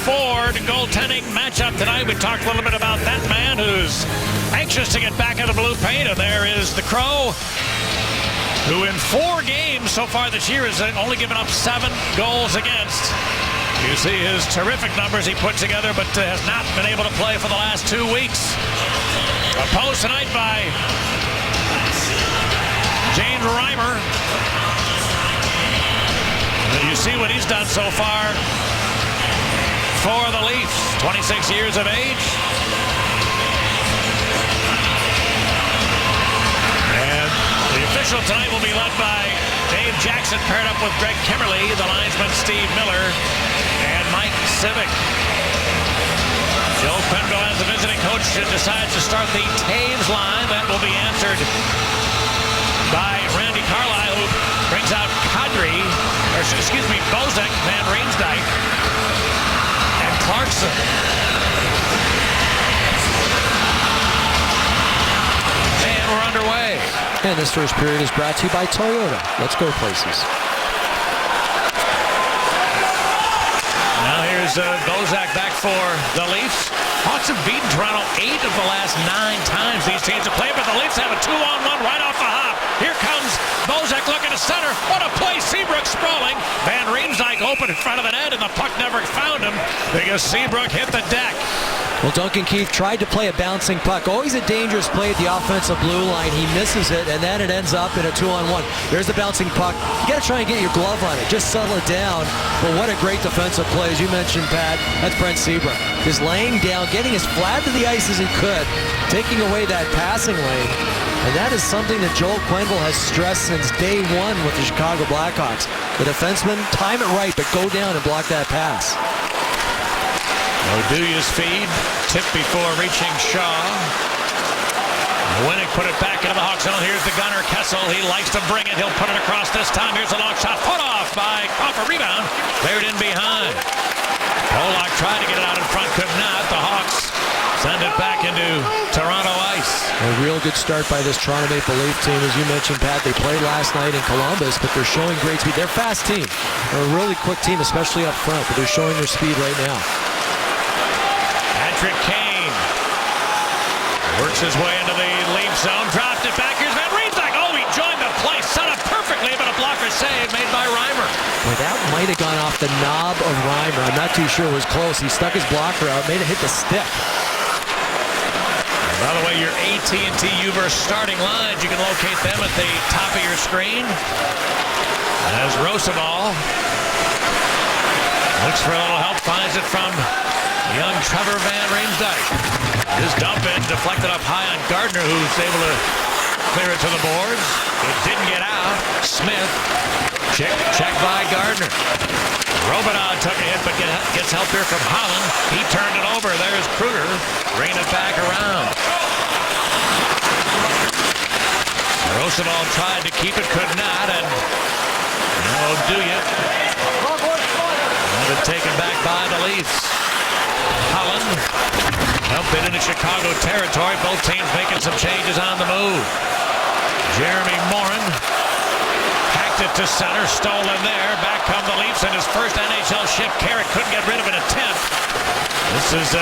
Ford goaltending matchup tonight. We talked a little bit about that man who's anxious to get back in the blue paint. And there is the Crow, who in 4 games so far this year has only given up 7 goals against. You see his terrific numbers he put together, but has not been able to play for the last 2 weeks. Opposed tonight by James Reimer. And you see what he's done so far for the Leafs. 26 years of age. And the official tonight will be led by Dave Jackson, paired up with Greg Kimmerly, the linesman Steve Miller, and Mike Civic. Joe Quenneville, as the visiting coach, decides to start the Taves line. That will be answered by Randy Carlyle, who brings out Bozek, Van Riemsdyk, and Clarkson. And we're underway. And this first period is brought to you by Toyota. Let's go places. Now here's Bozak back for the Leafs. Hawks have beaten Toronto 8 of the last 9 times these teams have played, but the Leafs have a 2-on-1 right off the hop. Here comes Bozak looking to center. What a play. Seabrook sprawling. Van Riemsdyk open in front of the net, and the puck never found him because Seabrook hit the deck. Well, Duncan Keith tried to play a bouncing puck. Always a dangerous play at the offensive blue line. He misses it, and then it ends up in a 2-on-1. There's the bouncing puck. You got to try and get your glove on it. Just settle it down. But what a great defensive play. As you mentioned, Pat, that's Brent Seabrook. Just laying down, getting as flat to the ice as he could, taking away that passing lane. And that is something that Joel Quenneville has stressed since day one with the Chicago Blackhawks. The defenseman, time it right, but go down and block that pass. O'Duya's feed, tipped before reaching Shaw. Winnick put it back into the Hawks zone. Here's the gunner, Kessel. He likes to bring it. He'll put it across this time. Here's a long shot. Put off by Crawford. Rebound. Cleared in behind. Pollock tried to get it out in front. Could not. The Hawks send it back into Toronto ice. A real good start by this Toronto Maple Leaf team. As you mentioned, Pat, they played last night in Columbus, but they're showing great speed. They're a fast team. They're a really quick team, especially up front, but they're showing their speed right now. Patrick Kane works his way into the Leaf zone, dropped it back. Here's Van Riemsdyk. Oh, he joined the play, set up perfectly, but a blocker save made by Reimer. Boy, that might have gone off the knob of Reimer. I'm not too sure it was close. He stuck his blocker out, made it hit the stick. By the way, your AT&T Uber starting lines, you can locate them at the top of your screen. As Rosendahl looks for a little help, finds it from young Trevor Van Riemsdyk. His dump in deflected up high on Gardner, who's able to clear it to the boards. It didn't get out. Smith, check by Gardner. Robineau took a hit, but gets help here from Holland. He turned it over. There's Kruger, bringing it back around. Rosendahl tried to keep it, could not, and O'Duya had it taken back by the Leafs. Holland helped it into Chicago territory. Both teams making some changes on the move. Jeremy Morin hacked it to center, stolen there. Back come the Leafs in his first NHL shift. Carrick couldn't get rid of an attempt. This is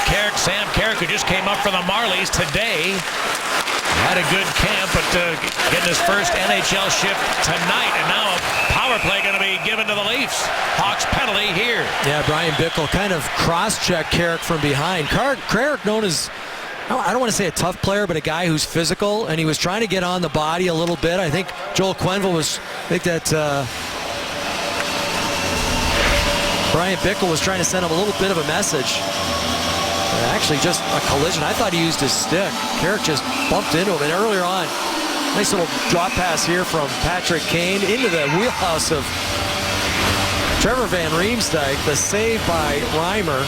Carrick, Sam Carrick, who just came up from the Marlies today. Had a good camp, but getting his first NHL shift tonight, and now a power play going to be given to the Leafs. Hawks penalty here. Yeah, Brian Bickle kind of cross-checked Carrick from behind. Carrick known as, I don't want to say a tough player, but a guy who's physical, and he was trying to get on the body a little bit. I think Joel Quenneville Brian Bickle was trying to send him a little bit of a message. Actually, just a collision. I thought he used his stick. Carrick just bumped into him, and earlier on, nice little drop pass here from Patrick Kane into the wheelhouse of Trevor Van Riemsdyk. The save by Reimer,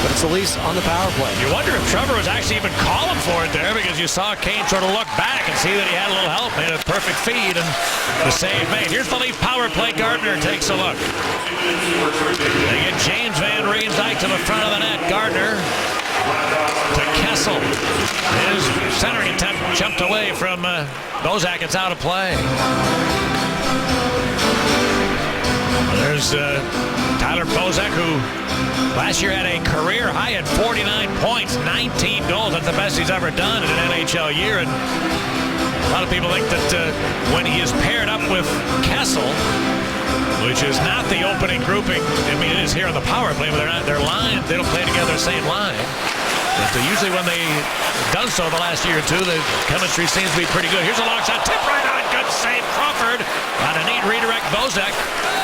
but it's the Leafs on the power play. You wonder if Trevor was actually even calling for it there, because you saw Kane sort of look back and see that he had a little help, made a perfect feed, and the save made. Here's the Leaf power play. Gardner takes a look. They get James Van Riemsdyk to the front of the net. Gardner to Kessel. His centering attempt jumped away from Bozak. It's out of play. There's Tyler Bozak, who Last year had a career high at 49 points, 19 goals. That's the best he's ever done in an NHL year. And a lot of people think that when he is paired up with Kessel, which is not the opening grouping, I mean, it is here on the power play, but they're line. They don't play together the same line. But usually when they've done so the last year or two, the chemistry seems to be pretty good. Here's a long shot, tip right on, good save, Crawford. On a neat redirect, Bozak.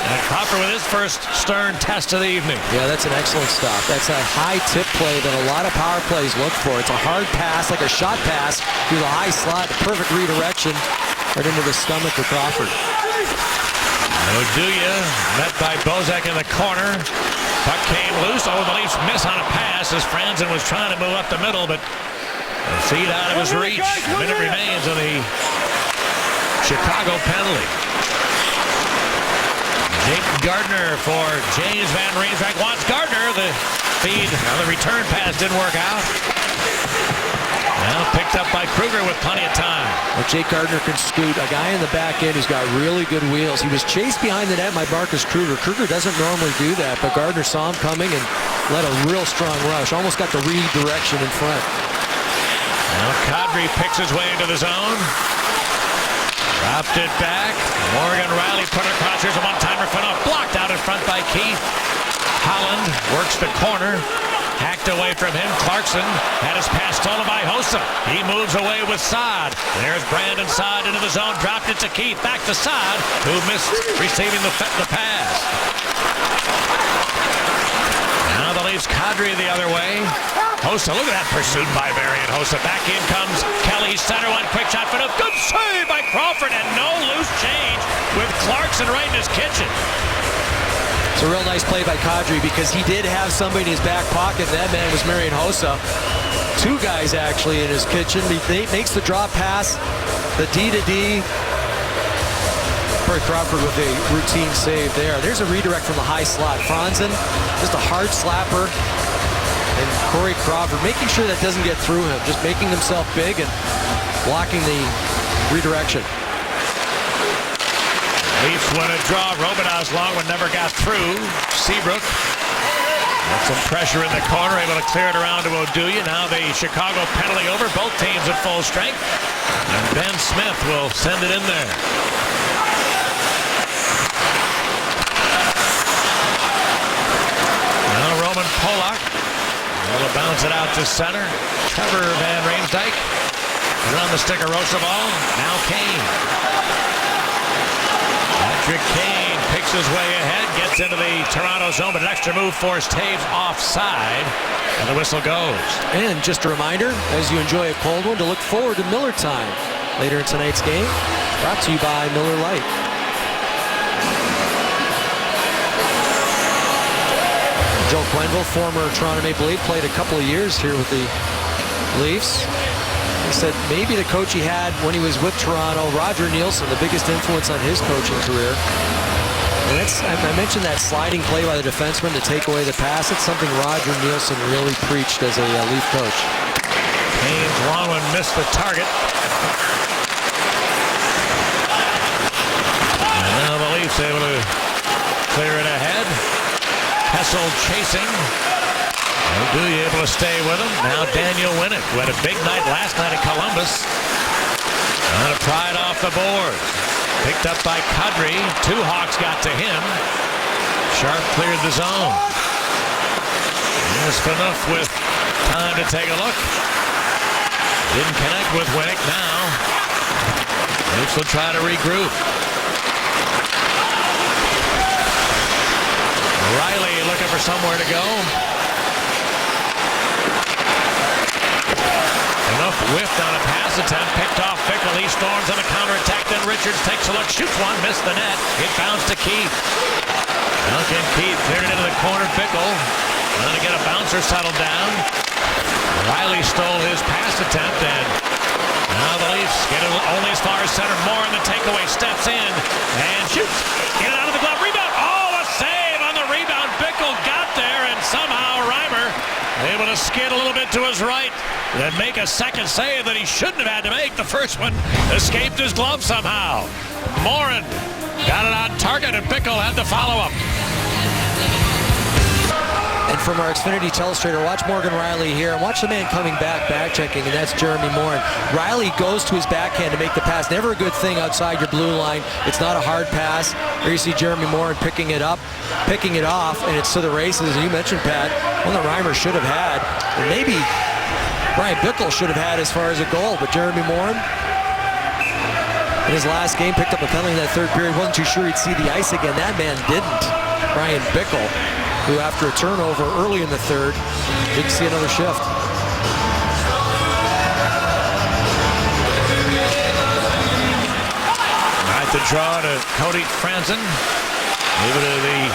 And Crawford with his first Stern test of the evening. Yeah, that's an excellent stop. That's a high tip play that a lot of power plays look for. It's a hard pass, like a shot pass, through the high slot, perfect redirection, right into the stomach of Crawford. Oduya met by Bozak in the corner. Puck came loose. Oh, the Leafs miss on a pass as Franzen was trying to move up the middle, but the feed out of his reach. A minute remains of the Chicago penalty. Jake Gardner for James Van Riemsdyk. Wants Gardner. The feed, the return pass didn't work out. Now picked up by Kruger with plenty of time. Well, Jake Gardner can scoot. A guy in the back end who's got really good wheels. He was chased behind the net by Marcus Kruger. Kruger doesn't normally do that, but Gardner saw him coming and led a real strong rush. Almost got the redirection in front. Now Kadri picks his way into the zone. Dropped it back. Morgan Riley put it across. Here's a one-timer for no. Blocked out in front by Keith. Holland works the corner. Hacked away from him. Clarkson had his pass stolen by Hossa. He moves away with Saad. There's Brandon Saad into the zone. Dropped it to Keith. Back to Saad, who missed receiving the pass. Now the Leafs Kadri the other way. Hossa, look at that pursuit by Marian Hossa. Back in comes Kelly. Center one. Quick shot for no. Good save by Crawford and no loose change with Clarkson right in his kitchen. It's a real nice play by Kadri because he did have somebody in his back pocket. That man was Marian Hossa. Two guys actually in his kitchen. He makes the drop pass, the D-to-D. Corey Crawford with a routine save there. There's a redirect from the high slot. Franzen, just a hard slapper. And Corey Crawford making sure that doesn't get through him. Just making himself big and blocking the redirection. Leafs win a draw. Robidas long one never got through. Seabrook with some pressure in the corner, able to clear it around to Oduya. Now the Chicago penalty over. Both teams at full strength. And Ben Smith will send it in there. Now Roman Polak will bounce it out to center. Trevor Van Riemsdyk. Put on the stick of Roosevelt. Now Kane. Patrick Kane picks his way ahead, gets into the Toronto zone, but an extra move forced Taves offside, and the whistle goes. And just a reminder, as you enjoy a cold one, to look forward to Miller time later in tonight's game. Brought to you by Miller Lite. Joe Quenneville, former Toronto Maple Leaf, played a couple of years here with the Leafs. He said maybe the coach he had when he was with Toronto, Roger Nielsen, the biggest influence on his coaching career. And I mentioned that sliding play by the defenseman to take away the pass. It's something Roger Nielsen really preached as a Leaf coach. Kane's long one missed the target. And now the Leafs able to clear it ahead. Kessel chasing. Oduya able to stay with him. Now Daniel Winnick, who had a big night last night at Columbus. Trying to pry it off the boards. Picked up by Kadri. Two Hawks got to him. Sharp cleared the zone. Here's Phaneuf with time to take a look. Didn't connect with Winnick now. Leafs will try to regroup. Riley looking for somewhere to go. Enough whiffed on a pass attempt, picked off Bickle. He storms on a counterattack, then Richards takes a look, shoots one, missed the net. It bounced to Keith. Duncan Keith cleared it into the corner. Bickle trying to get a bouncer settled down. Riley stole his pass attempt, and now the Leafs get it only as far as center. Moore in the takeaway, steps in and shoots. Get it out of the glove, rebound. Oh, a save on the rebound. Bickle got there, and somehow Reimer able to skid a little bit to his right, then make a second save that he shouldn't have had to make. The first one escaped his glove somehow. Morin got it on target, and Bickle had the follow-up. And from our Xfinity telestrator, watch Morgan Riley here, and watch the man coming back checking, and that's Jeremy Morin. Riley goes to his backhand to make the pass. Never a good thing outside your blue line. It's not a hard pass. Here you see Jeremy Morin picking it up, picking it off, and it's to the races. And you mentioned, Pat, one that Reimer should have had, and maybe Brian Bickle should have had as far as a goal, but Jeremy Morin, in his last game, picked up a penalty in that third period. Wasn't too sure he'd see the ice again. That man didn't. Brian Bickle, who after a turnover early in the third, didn't see another shift. Right, the draw to Cody Franzen. Leave it to the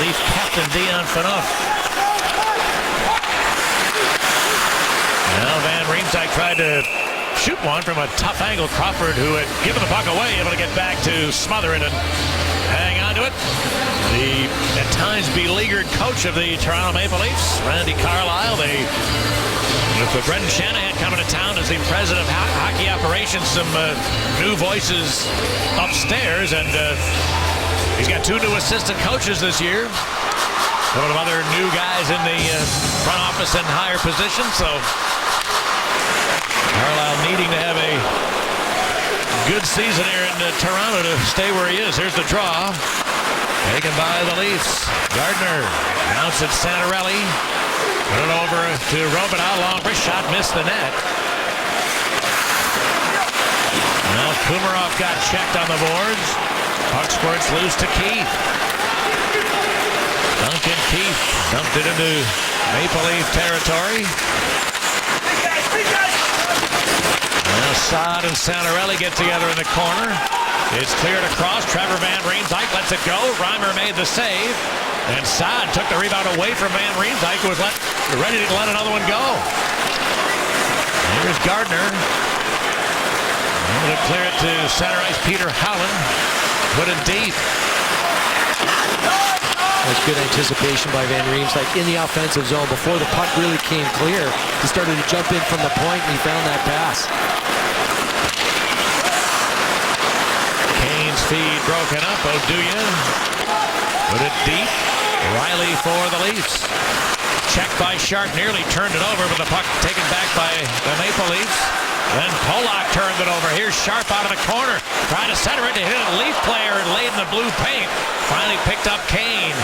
Leaf captain, Dion Phaneuf. Now Van Riemsdyk tried to shoot one from a tough angle. Crawford, who had given the puck away, able to get back to smother it and hang on to it. The, at times, beleaguered coach of the Toronto Maple Leafs, Randy Carlyle. With Brendan Shanahan coming to town as the president of hockey operations, some new voices upstairs, and he's got 2 new assistant coaches this year. A couple of other new guys in the front office and higher positions, so Carlyle needing to have a good season here in Toronto to stay where he is. Here's the draw. Taken by the Leafs. Gardner mounts at Santorelli. Put it over to Robineau. Long wrist shot. Missed the net. Now Kumarov got checked on the boards. Puck squirts loose to Keith. Duncan Keith dumped it into Maple Leaf territory. Now Saad and Santorelli get together in the corner. It's cleared across. Trevor Van Riemsdyk lets it go. Reimer made the save. And Saad took the rebound away from Van Riemsdyk, who was ready to let another one go. Here's Gardner. Able to clear it to center ice. Peter Howland. Put it deep. That's good anticipation by Van Riemsdyk in the offensive zone. Before the puck really came clear, he started to jump in from the point, and he found that pass. Kane's feed broken up. Oduya put it deep. Riley for the Leafs. Checked by Sharp, nearly turned it over, but the puck taken back by the Maple Leafs. Then Polak turned it over. Here's Sharp out of the corner. Trying to center it to hit a Leaf player and laid in the blue paint. Finally picked up Kane.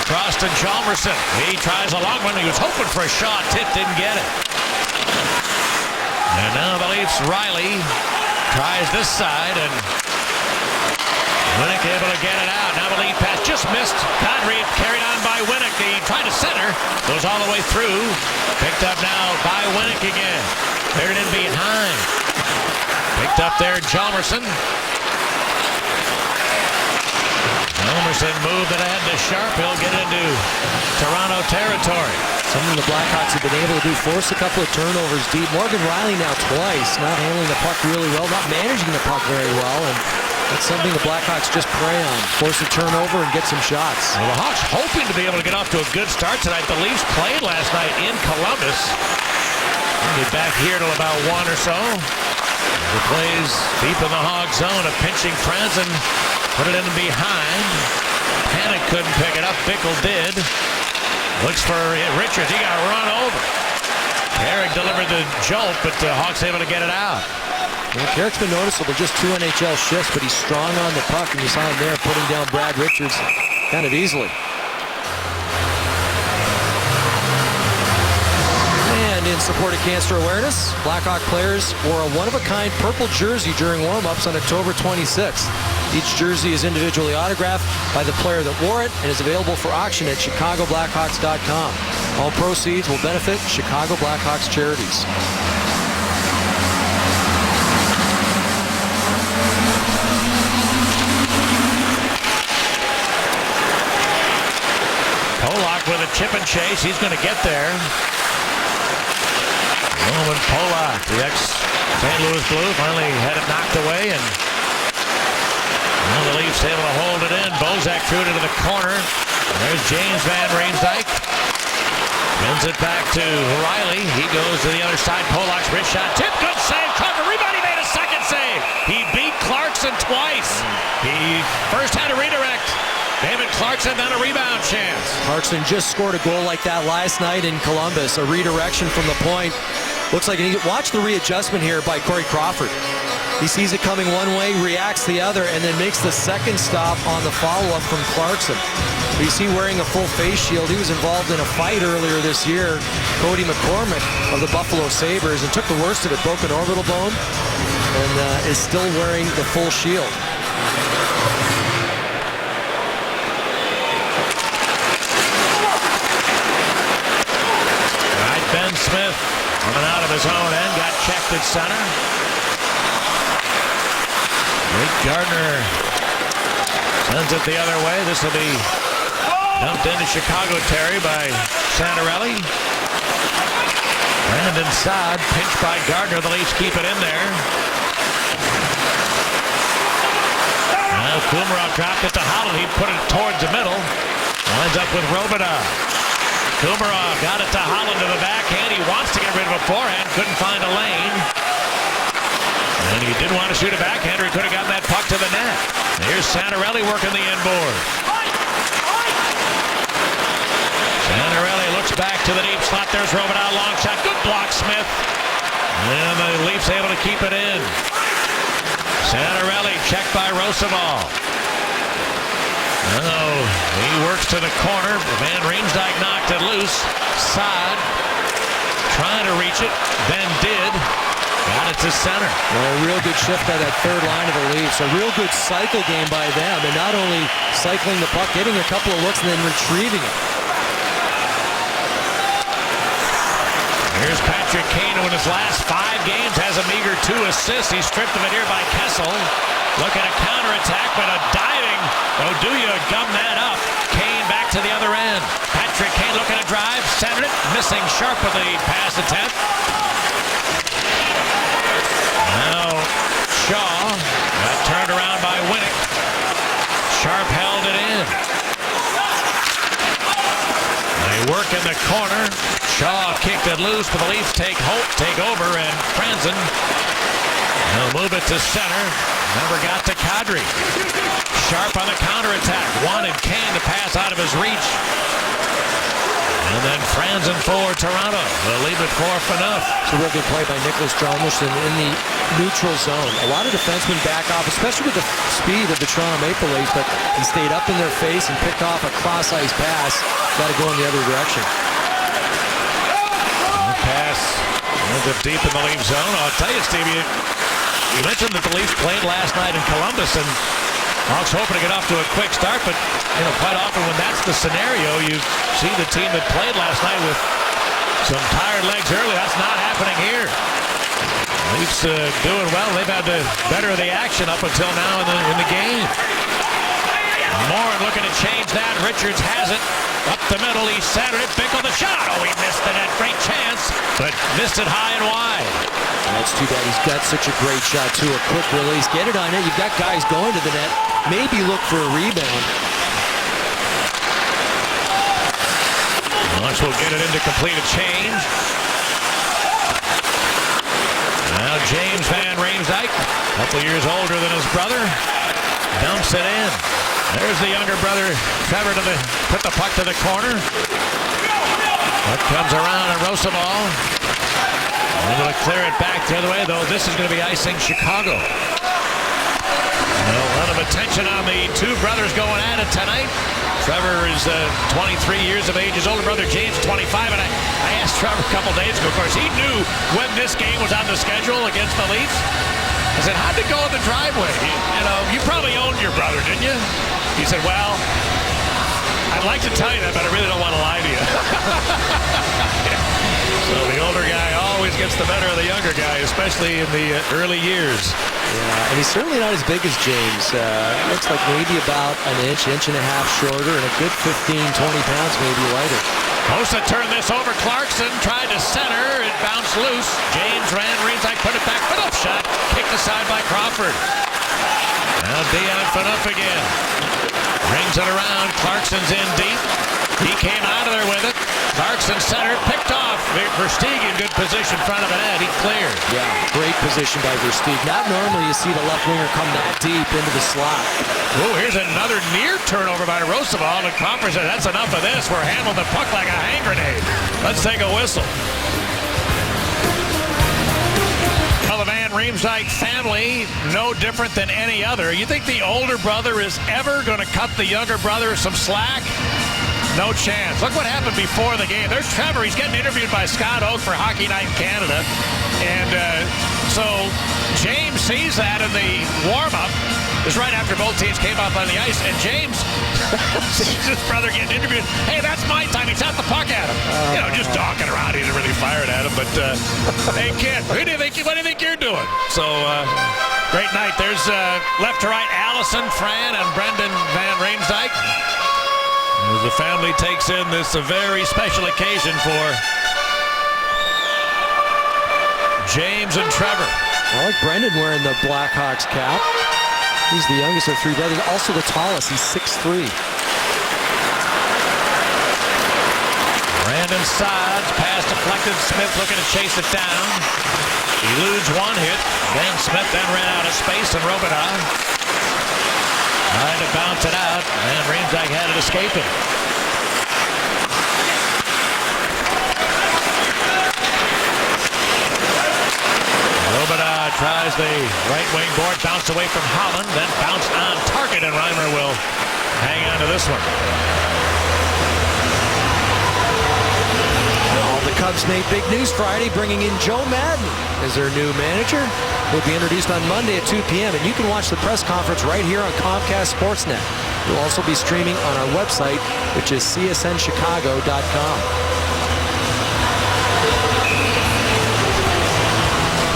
Across to Hjalmarsson. He tries a long one. He was hoping for a shot. Tip didn't get it. And now the Leafs, Riley tries this side, and Winnick able to get it out. Now the lead pass just missed. Kadri carried on by Winnick. He tried to center. Goes all the way through. Picked up now by Winnick again. Cleared in behind. Picked up there, Hjalmarsson. Hjalmarsson moved it ahead to Sharp. He'll get into Toronto territory. Something the Blackhawks have been able to do, force a couple of turnovers deep. Morgan Riley now twice, not handling the puck really well, not managing the puck very well, and that's something the Blackhawks just prey on. Force a turnover and get some shots. Well, the Hawks hoping to be able to get off to a good start tonight. The Leafs played last night in Columbus. They'll get back here till about 1 or so. The plays deep in the Hog zone of pinching Franzen. Put it in behind. Panic couldn't pick it up. Bickle did. Looks for Richards. He got run over. Carrick delivered the jolt, but the Hawks able to get it out. Well, Carrick's been noticeable, just 2 NHL shifts, but he's strong on the puck, and you saw him there putting down Brad Richards kind of easily. And in support of cancer awareness, Blackhawk players wore a one-of-a-kind purple jersey during warm-ups on October 26th. Each jersey is individually autographed by the player that wore it and is available for auction at ChicagoBlackhawks.com. All proceeds will benefit Chicago Blackhawks charities. Polak with a chip and chase. He's going to get there. Roman Polak, the ex-St. Louis Blue, finally had it knocked away, and now the Leafs able to hold it in. Bozak threw it into the corner. There's James Van Riemsdyk. Sends it back to Riley. He goes to the other side. Polak's wrist shot. Tip, good save. Clarkson, rebound. He made a second save. He beat Clarkson twice. He first had a redirect. David Clarkson, then a rebound chance. Clarkson just scored a goal like that last night in Columbus. A redirection from the point. Looks like watch the readjustment here by Corey Crawford. He sees it coming one way, reacts the other, and then makes the second stop on the follow-up from Clarkson. You see wearing a full face shield. He was involved in a fight earlier this year, Cody McCormick of the Buffalo Sabres, and took the worst of it, broken orbital bone, and is still wearing the full shield. All right, Ben Smith coming out of his own end, got checked at center. Rick Gardner sends it the other way. This will be dumped into Chicago Terry by Santorelli. Brandon Saad pinched by Gardner. The Leafs keep it in there. Now Kumarov dropped it to Holland. He put it towards the middle. Lines up with Robidas. Kumarov got it to Holland to the backhand. He wants to get rid of a forehand. Couldn't find a lane. And he didn't want to shoot a backhander. He could have gotten that puck to the net. Here's Santorelli working the inboard. Santorelli looks back to the deep slot. There's Robidas, long shot. Good block, Smith. And the Leafs able to keep it in. Santorelli checked by Roosevelt. Oh, he works to the corner. Van Riemsdyk knocked it loose. Saad trying to reach it. Then did. Got it to center. Well, a real good shift by that third line of the Leafs. A real good cycle game by them. And not only cycling the puck, getting a couple of looks and then retrieving it. Here's Patrick Kane, who in his last 5 games has a meager 2 assists. He's stripped of it here by Kessel. Looking at counterattack, but a diving Oduya gummed that up. Kane back to the other end. Patrick Kane looking to drive, centered it, missing sharp with the pass attempt. Now Shaw got turned around by Winnick. Sharp held it in. They work in the corner. Shaw kicked it loose, but the Leafs take over, and Franzen will move it to center. Never got to Kadri. Sharp on the counterattack. Wanted Kane to pass out of his reach. And then Franzen for Toronto. They'll leave it 4-0. It's a real good play by Nicholas Hjalmarsson in the neutral zone. A lot of defensemen back off, especially with the speed of the Toronto Maple Leafs, but he stayed up in their face and picked off a cross-ice pass. Got to go in the other direction. Pass ends up deep in the Leaf zone. I'll tell you, Stevie, you mentioned that the Leafs played last night in Columbus, and Hawks hoping to get off to a quick start, but quite often when that's the scenario, you see the team that played last night with some tired legs early. That's not happening here. Leafs doing well. They've had the better of the action up until now in the game. Morin looking to change that. Richards has it. Up the middle, he centered it. Bickle the shot. Oh, he missed the net. Great chance, but missed it high and wide. That's too bad. He's got such a great shot, too. A quick release. Get it on it. You've got guys going to the net. Maybe look for a rebound. Hawks will get it in to complete a change. Now James Van Riemsdyk, a couple years older than his brother, dumps it in. There's the younger brother, Trevor, put the puck to the corner. Puck comes around and Roosevelt able to clear it back the other way, though this is going to be icing Chicago. A lot of attention on the 2 brothers going at it tonight. Trevor is 23 years of age. His older brother James, 25. And I asked Trevor a couple days ago, of course, he knew when this game was on the schedule against the Leafs. I said, how'd it go in the driveway? You probably owned your brother, didn't you? He said, well, I'd like to tell you that, but I really don't want to lie to you. So the older guy always gets the better of the younger guy, especially in the early years. Yeah, and he's certainly not as big as James. Looks like maybe about an inch and a half shorter, and a good 15, 20 pounds maybe lighter. Hossa turned this over. Clarkson tried to center. It bounced loose. James Van Riemsdyk put it back. Phaneuf shot. Kicked aside by Crawford. Now Dion Phaneuf again. Rings it around. Clarkson's in deep. He came out of there with it. Arcs in center, picked off. Versteeg in good position in front of the net. He cleared. Yeah, great position by Versteeg. Not normally you see the left winger come that deep into the slot. Oh, here's another near turnover by Roosevelt, and Cropper said, that's enough of this. We're handling the puck like a hand grenade. Let's take a whistle. Well, the Van Riemsdyk family, no different than any other. You think the older brother is ever going to cut the younger brother some slack? No chance. Look what happened before the game. There's Trevor. He's getting interviewed by Scott Oak for Hockey Night in Canada. And so James sees that in the warm-up. It was right after both teams came up on the ice. And James sees his brother getting interviewed. Hey, that's my time. He shot the puck at him. Just talking around. He didn't really fire it at him. But, hey, kid, what do you think you're doing? So, great night. There's left to right, Allison, Fran, and Brendan Van Riemsdyk. As the family takes in this a very special occasion for James and Trevor. I like Brendan wearing the Blackhawks cap. He's the youngest of three brothers, also the tallest. He's 6'3". Brandon Saad, pass deflected. Smith looking to chase it down. Eludes one hit. Then Smith then ran out of space, and Robitaille trying to bounce it out, and Riemsdyk had it escaping. Robitaille tries the right wing board, bounced away from Holland, then bounced on target, and Reimer will hang on to this one. Well, the Cubs made big news Friday, bringing in Joe Madden as their new manager. He'll be introduced on Monday at 2 p.m. and you can watch the press conference right here on Comcast Sportsnet. We'll also be streaming on our website, which is csnchicago.com.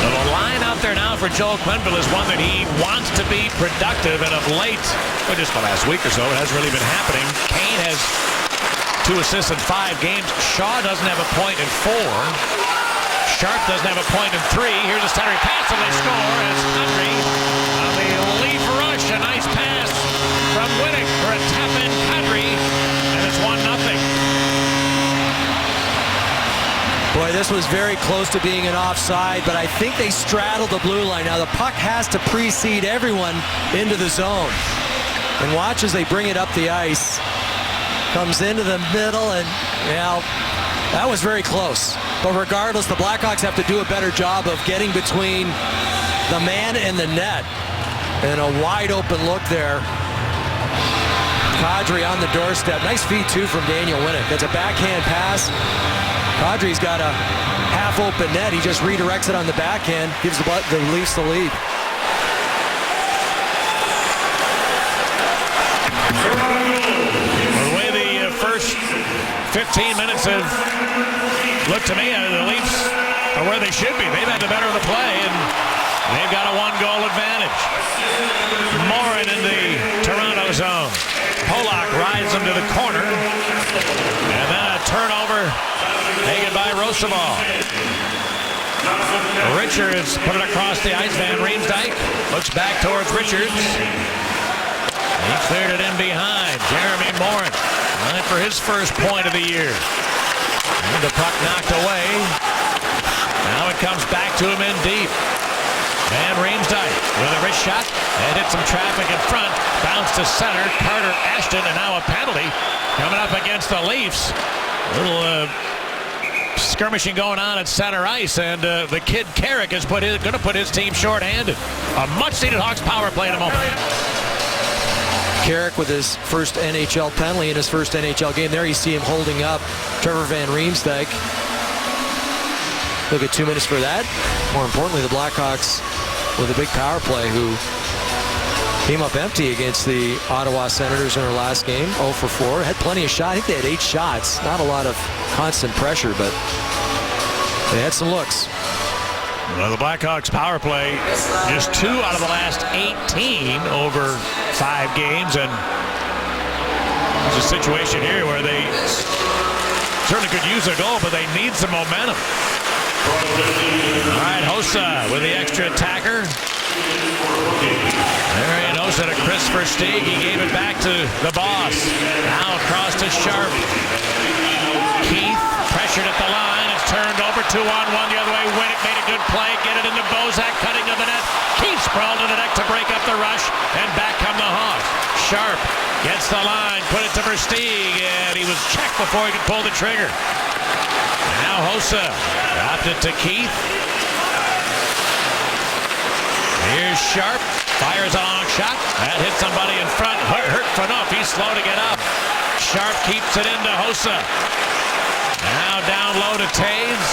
The line out there now for Joel Quenneville is one that he wants to be productive, and of late, well, just the last week or so, it hasn't really been happening. Kane has 2 assists in 5 games. Shaw doesn't have a point in 4. Sharp doesn't have a point in 3. Here's a stuttering pass, and they score as Henry on the Leaf rush. A nice pass from Winnick for a tap-in Kadri, and it's 1-0. Boy, this was very close to being an offside, but I think they straddled the blue line. Now the puck has to precede everyone into the zone. And watch as they bring it up the ice. Comes into the middle, and, that was very close. But regardless, the Blackhawks have to do a better job of getting between the man and the net. And a wide open look there. Kadri on the doorstep. Nice feed, too, from Daniel Winnick. That's a backhand pass. Kadri's got a half-open net. He just redirects it on the backhand, gives the Leafs the lead. Well, the way the first 15 minutes have looked to me, the Leafs are where they should be. They've had the better of the play, and they've got a 1-goal advantage. Morin in the Toronto zone. Polak rides him to the corner, and then a turnover taken by Roosevelt. Richards put it across the ice. Van Riemsdyk looks back towards Richards. He cleared it in behind. Jeremy Morin running for his first point of the year. And the puck knocked away. Now it comes back to him in deep. Van Riemsdyk with a wrist shot and hit some traffic in front. Bounce to center. Carter Ashton, and now a penalty coming up against the Leafs. A little skirmishing going on at center ice, and the kid Carrick is going to put his team short-handed. A much-needed Hawks power play in a moment. Carrick with his first NHL penalty in his first NHL game. There you see him holding up Trevor Van Riemsdyk. Look at 2 minutes for that. More importantly, the Blackhawks with a big power play who came up empty against the Ottawa Senators in their last game. 0 for 4. Had plenty of shots. I think they had 8 shots. Not a lot of constant pressure, but they had some looks. Well, the Blackhawks power play, just 2 out of the last 18 over 5 games, and there's a situation here where they certainly could use a goal, but they need some momentum. All right, Hossa with the extra attacker. Marian Hossa to Chris Versteeg. He gave it back to the boss. Now across to Sharp. Keith 2-on-1 the other way. Winnick made a good play. Get it into Bozak, cutting to the net. Keith sprawled to the deck to break up the rush, and back come the Hawks. Sharp gets the line, put it to Versteeg, and he was checked before he could pull the trigger. Now Hossa dropped it to Keith. Here's Sharp, fires a long shot. That hit somebody in front. Hurt Phaneuf. He's slow to get up. Sharp keeps it into Hossa. Now down low to Taves.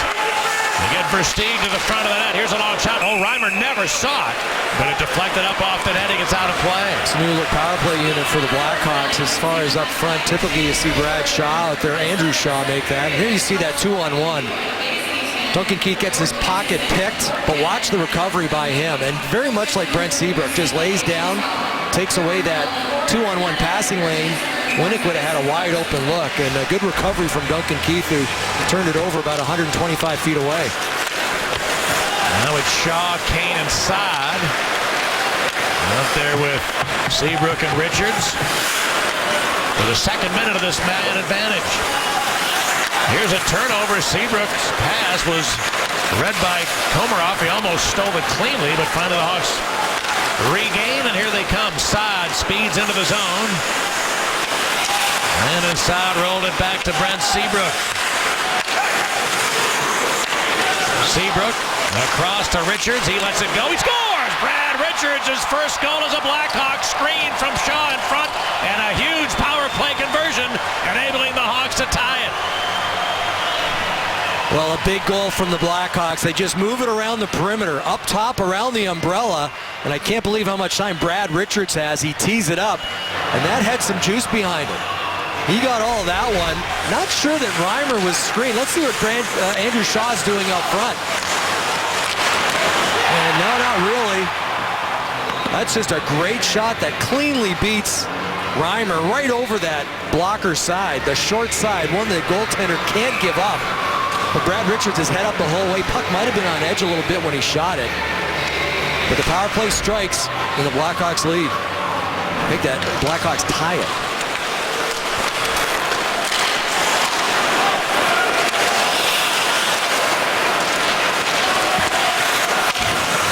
They get Versteeg to the front of the net. Here's a long shot. Oh, Reimer never saw it, but it deflected up off the net. It gets out of play. It's a new look power play unit for the Blackhawks. As far as up front, typically you see Brad Shaw out there, Andrew Shaw make that. And here you see that 2-on-1. Duncan Keith gets his pocket picked, but watch the recovery by him. And very much like Brent Seabrook, just lays down, takes away that 2-on-1 passing lane. Winnick would have had a wide open look, and a good recovery from Duncan Keith, who turned it over about 125 feet away. Now it's Shaw, Kane, and Saad. Up there with Seabrook and Richards. For the second minute of this man advantage. Here's a turnover. Seabrook's pass was read by Komarov. He almost stole it cleanly, but finally the Hawks regain, and here they come. Saad speeds into the zone. And then Saad rolled it back to Brent Seabrook. Seabrook across to Richards. He lets it go. He scores! Brad Richards, his first goal as a Blackhawk. Screen from Shaw in front, and a huge power play conversion, enabling the Hawks to tie it. Well, a big goal from the Blackhawks. They just move it around the perimeter, up top around the umbrella, and I can't believe how much time Brad Richards has. He tees it up, and that had some juice behind it. He got all of that one. Not sure that Reimer was screened. Let's see what Andrew Shaw's doing up front. And no, not really. That's just a great shot that cleanly beats Reimer right over that blocker side, the short side, one that the goaltender can't give up. But Brad Richards has head up the whole way. Puck might have been on edge a little bit when he shot it. But the power play strikes, and the Blackhawks lead. Make that Blackhawks tie it.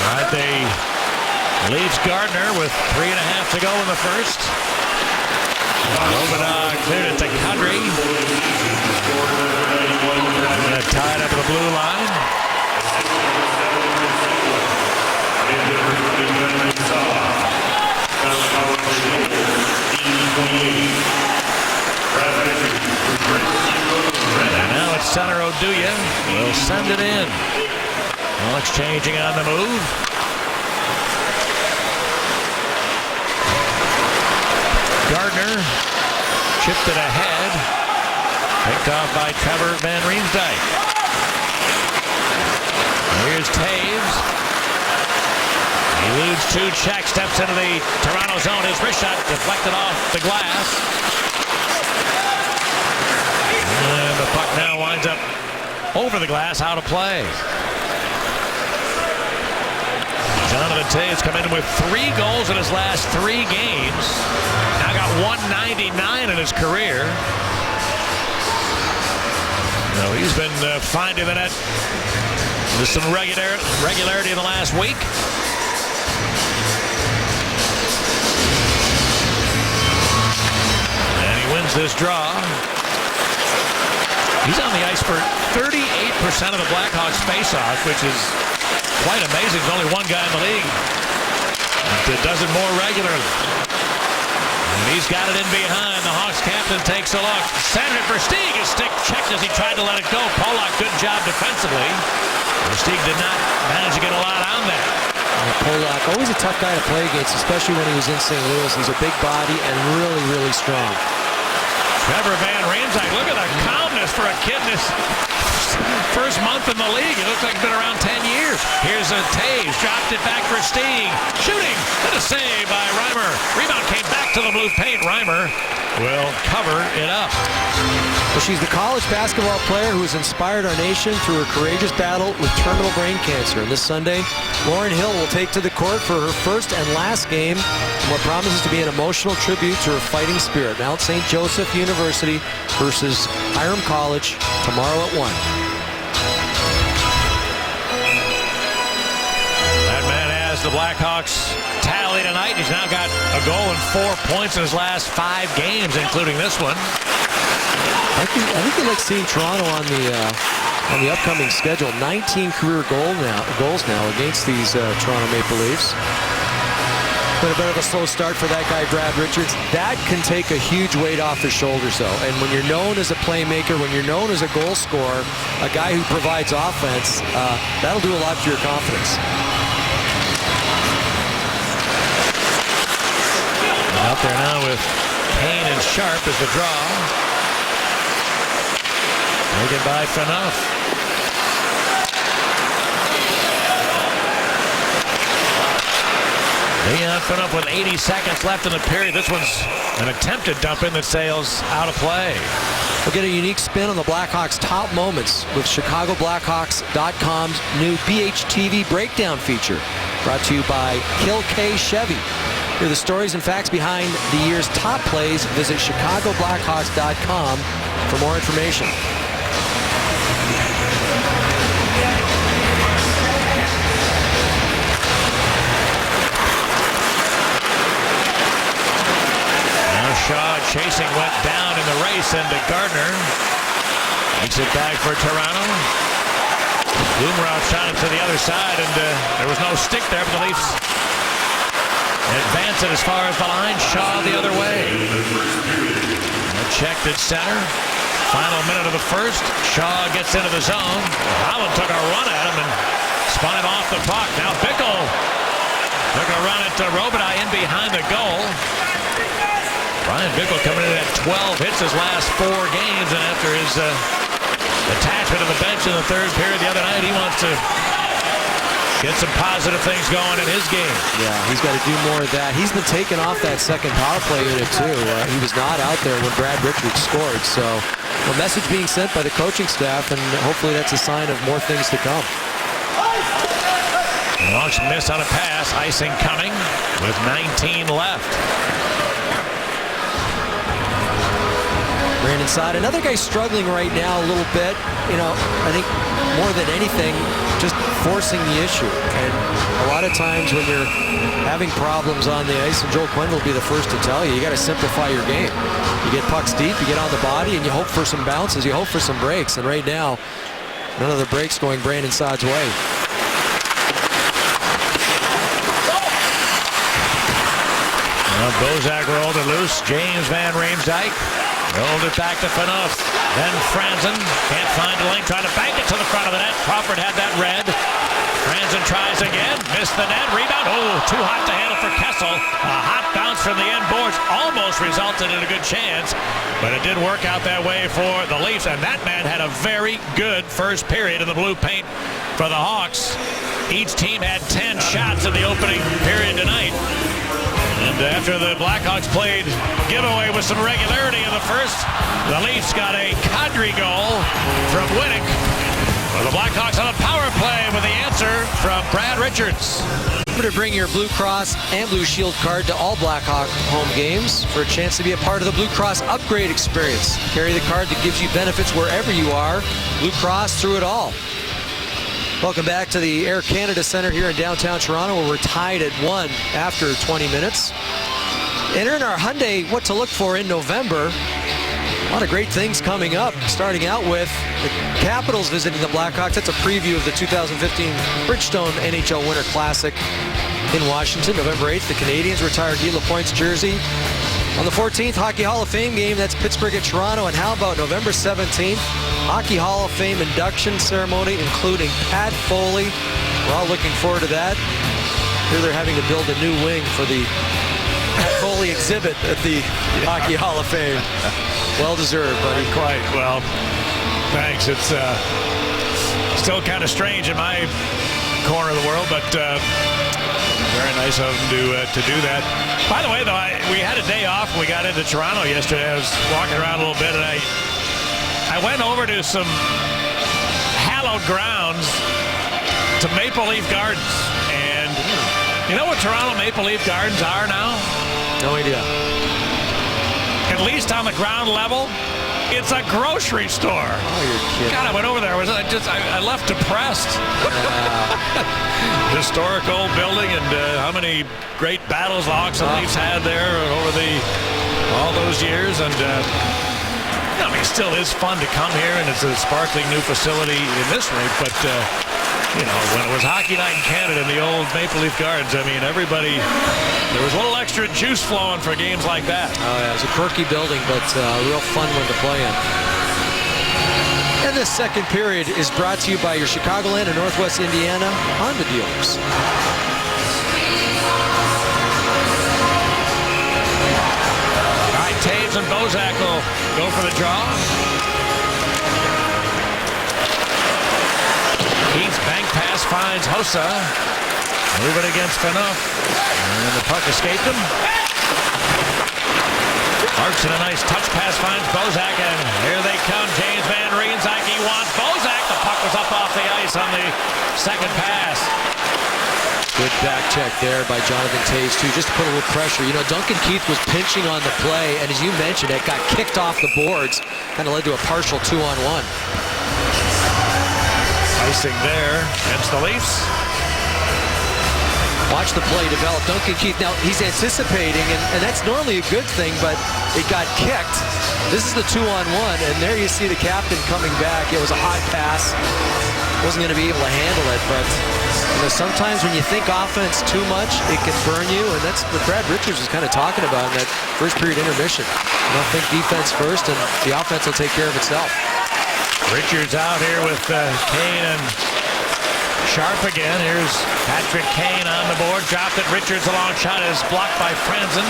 All right, they leaves Gardner with 3.5 to go in the first. Romanov cleared it to Kadri. Tied up at the blue line. And now it's center Oduya. Will send it in. Alex changing on the move. Gardner chipped it ahead. Picked off by Trevor Van Riemsdyk. Here's Taves. He eludes 2 checks, steps into the Toronto zone. His wrist shot deflected off the glass. And the puck now winds up over the glass, out of play. Jonathan Taves come in with 3 goals in his last 3 games. Now got 199 in his career. No, he's been finding the net with some regularity in the last week. And he wins this draw. He's on the ice for 38% of the Blackhawks face-offs, which is quite amazing. There's only one guy in the league that does it more regularly. And he's got it in behind. The Hawks captain takes a look. Centered Versteeg. His stick checked as he tried to let it go. Pollock, good job defensively. Versteeg did not manage to get a lot on that. Pollock, always a tough guy to play against, especially when he was in St. Louis. He's a big body and really, really strong. Trevor Van Riemsdyk, look at the calmness for a kid in his first month in the league. It looks like he's been around 10 years. Here's a Taves, dropped it back for Versteeg. Shooting, and a save by Reimer. Rebound came back to the blue paint. Reimer will cover it up. Well, she's the college basketball player who has inspired our nation through her courageous battle with terminal brain cancer. And this Sunday, Lauren Hill will take to the court for her first and last game in what promises to be an emotional tribute to her fighting spirit. Mount St. Joseph University versus Hiram College tomorrow at 1. was the Blackhawks tally tonight. He's now got a goal and 4 points in his last 5 games, including this one. I think you like seeing Toronto on the upcoming schedule. 19 career goals now against these Toronto Maple Leafs. But a bit of a slow start for that guy, Brad Richards. That can take a huge weight off his shoulders, though. And when you're known as a playmaker, when you're known as a goal scorer, a guy who provides offense, that'll do a lot for your confidence. Out there now with Kane and Sharp as the draw. Taken by Phaneuf. Leon Phaneuf with 80 seconds left in the period. This one's an attempted dump in that sails out of play. We'll get a unique spin on the Blackhawks' top moments with ChicagoBlackhawks.com's new BHTV breakdown feature, brought to you by Kill K Chevy. Hear the stories and facts behind the year's top plays. Visit ChicagoBlackhawks.com for more information. Shaw chasing, went down in the race, and Gardner makes it back for Toronto. Blumenauer shot it to the other side, and there was no stick there, but the Leafs advance it as far as the line. Shaw the other way. Checked at center. Final minute of the first. Shaw gets into the zone. Holland took a run at him and spun him off the puck. Now Bickle took a run at Robitaille in behind the goal. Brian Bickle coming in at 12 hits his last 4 games, and after his attachment of the bench in the third period the other night, he wants to get some positive things going in his game. Yeah, he's got to do more of that. He's been taken off that second power play unit too. He was not out there when Brad Richards scored, so a message being sent by the coaching staff, and hopefully that's a sign of more things to come. Hawks miss on a pass. Icing coming with 19 left. Ran inside. Another guy struggling right now a little bit. You know, I think more than anything, just forcing the issue. And a lot of times when you're having problems on the ice, and Joel Quinn will be the first to tell you, you got to simplify your game. You get pucks deep, you get on the body, and you hope for some bounces, you hope for some breaks. And right now, none of the breaks going Brandon Saad's way. Well, Bozak rolled it loose. James Van Riemsdyk rolled it back to Phaneuf. Then Franzen can't find a lane, trying to bank it to the front of the net. Crawford had that red. Franzen tries again, missed the net, rebound. Oh, too hot to handle for Kessel. A hot bounce from the end boards almost resulted in a good chance, but it did work out that way for the Leafs, and that man had a very good first period in the blue paint for the Hawks. Each team had 10 shots in the opening period tonight. And after the Blackhawks played giveaway with some regularity in the first, the Leafs got a Kadri goal from Winnick. Well, the Blackhawks on a power play with the answer from Brad Richards. Remember to bring your Blue Cross and Blue Shield card to all Blackhawk home games for a chance to be a part of the Blue Cross upgrade experience. Carry the card that gives you benefits wherever you are. Blue Cross through it all. Welcome back to the Air Canada Center here in downtown Toronto, where we're tied at 1 after 20 minutes. Entering our Hyundai What to Look For in November. A lot of great things coming up, starting out with the Capitals visiting the Blackhawks. That's a preview of the 2015 Bridgestone NHL Winter Classic in Washington. November 8th, the Canadiens retire Guy Lapointe's jersey. On the 14th, Hockey Hall of Fame game, that's Pittsburgh at Toronto. And how about November 17th, Hockey Hall of Fame induction ceremony, including Pat Foley. We're all looking forward to that. Here they're having to build a new wing for the Pat Foley exhibit at the Hockey Hall of Fame. Well deserved, buddy. Quite well. Thanks. It's still kind of strange in my corner of the world, but very nice of them to do that. By the way, though, we had a day off. We got into Toronto yesterday. I was walking around a little bit, and I went over to some hallowed grounds to Maple Leaf Gardens. And you know what Toronto Maple Leaf Gardens are now? No idea. At least on the ground level, It's a grocery store. Oh, you're kidding. God, I went over there. I left depressed. Historic old building, and how many great battles the Hawks and Leafs had there over all those years. And I mean, it still is fun to come here, and it's a sparkling new facility in this rink. But you know, when it was hockey night in Canada in the old Maple Leaf Gardens, I mean, there was a little extra juice flowing for games like that. Oh, yeah, it was a quirky building, but a real fun one to play in. And this second period is brought to you by your Chicagoland and Northwest Indiana Honda dealers. All right, Taves and Bozak will go for the draw. Keith's bank pass finds Hossa. Moving against Phaneuf. And the puck escaped him. Marks in a nice touch pass finds Bozak, and here they come. James Van Riemsdyk, he wants Bozak. The puck was up off the ice on the second pass. Good back check there by Jonathan Toews, too, just to put a little pressure. You know, Duncan Keith was pinching on the play, and as you mentioned, it got kicked off the boards. Kind of led to a partial 2-on-1. Icing there against the Leafs. Watch the play develop. Duncan Keith, now he's anticipating, and that's normally a good thing, but it got kicked. This is the 2-on-1, and there you see the captain coming back. It was a hot pass. Wasn't going to be able to handle it, but you know, sometimes when you think offense too much, it can burn you, and that's what Brad Richards was kind of talking about in that first period intermission. You know, think defense first, and the offense will take care of itself. Richards out here with Kane and Sharp again. Here's Patrick Kane on the board. Dropped it. Richards' a long shot is blocked by Franzen.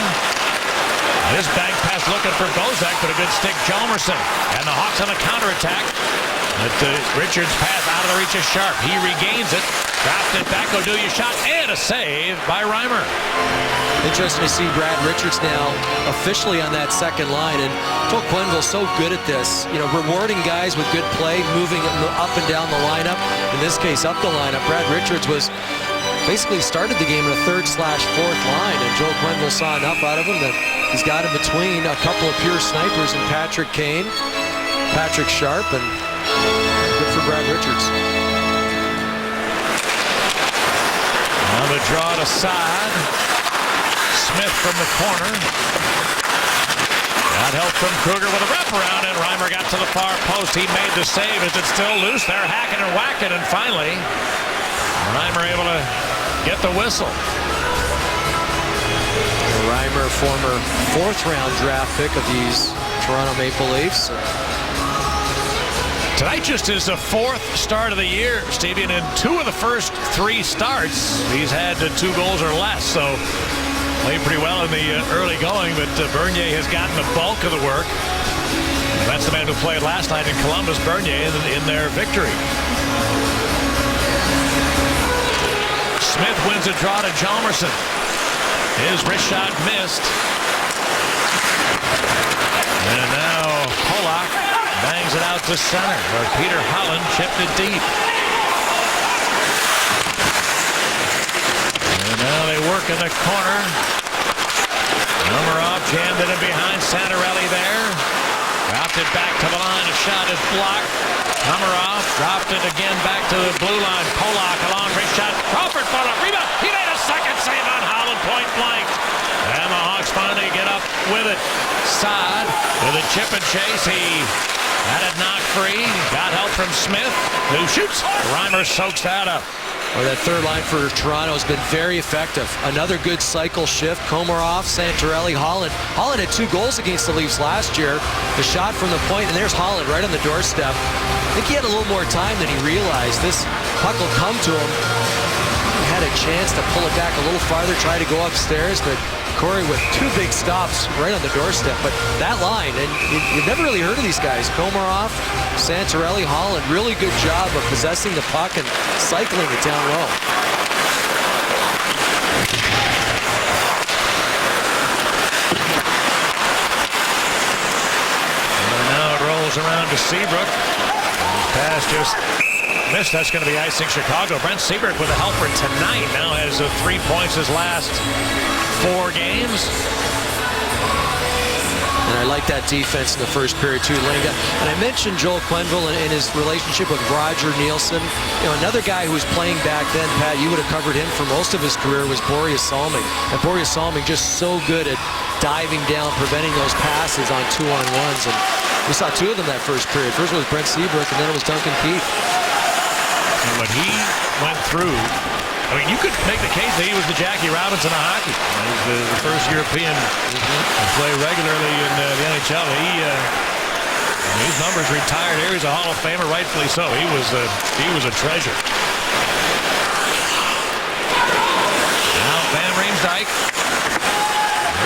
This bank pass looking for Bozak, but a good stick, Hjalmarsson. And the Hawks on the counterattack. But Richards' pass out of the reach of Sharp. He regains it. Dropped it back. Oduya shot and a save by Reimer. Interesting to see Brad Richards now officially on that second line, and Joel Quenneville's so good at this, you know, rewarding guys with good play, moving up and down the lineup. In this case, up the lineup. Brad Richards was basically started the game in a 3rd/4th line, and Joel Quenneville saw enough out of him that he's got in between a couple of pure snipers in Patrick Kane, Patrick Sharp, and good for Brad Richards. On the draw to side. Smith from the corner. Got help from Kruger with a wraparound, and Reimer got to the far post. He made the save. Is it still loose? They're hacking and whacking, and finally, Reimer able to get the whistle. Reimer, former 4th-round draft pick of these Toronto Maple Leafs. Tonight just is the 4th start of the year, Stevie, and in 2 of the first 3 starts, he's had 2 goals or less, so played pretty well in the early going, but Bernier has gotten the bulk of the work. And that's the man who played last night in Columbus, Bernier, in their victory. Smith wins a draw to Hjalmarsson. His wrist shot missed. And now Polak bangs it out to center, where Peter Holland chipped it deep. And now they work in the corner. Komarov jammed it in behind Santorelli there. Dropped it back to the line. A shot is blocked. Komarov dropped it again back to the blue line. Polak, a long range shot. Crawford for a rebound. He made a second save on Holland, point blank. And the Hawks finally get up with it. Saad with a chip and chase. He had it knocked free. Got help from Smith, who shoots. Reimer soaks that up. Well, that third line for Toronto has been very effective. Another good cycle shift. Komarov, Santorelli, Holland. Holland had 2 goals against the Leafs last year. The shot from the point, and there's Holland right on the doorstep. I think he had a little more time than he realized. This puck will come to him. He had a chance to pull it back a little farther, try to go upstairs, but Corey with 2 big stops right on the doorstep. But that line, and you've never really heard of these guys. Komarov, Santorelli, Holland, really good job of possessing the puck and cycling it down low. And now it rolls around to Seabrook. Pass just missed. That's going to be icing Chicago. Brent Seabrook with a helper tonight. Now has 3 points his last 4 games. And I like that defense in the first period too, laying down. And I mentioned Joel Quenneville and his relationship with Roger Nielsen. You know, another guy who was playing back then, Pat, you would have covered him for most of his career, was Borje Salming. And Borje Salming just so good at diving down, preventing those passes on 2-on-1s. And we saw two of them that first period. First was Brent Seabrook, and then it was Duncan Keith. And when he went through, I mean, you could make the case that he was the Jackie Robinson of hockey. He was the first European to play regularly in the NHL. His numbers retired here. He's a Hall of Famer, rightfully so. He was a treasure. Now Van Riemsdyk.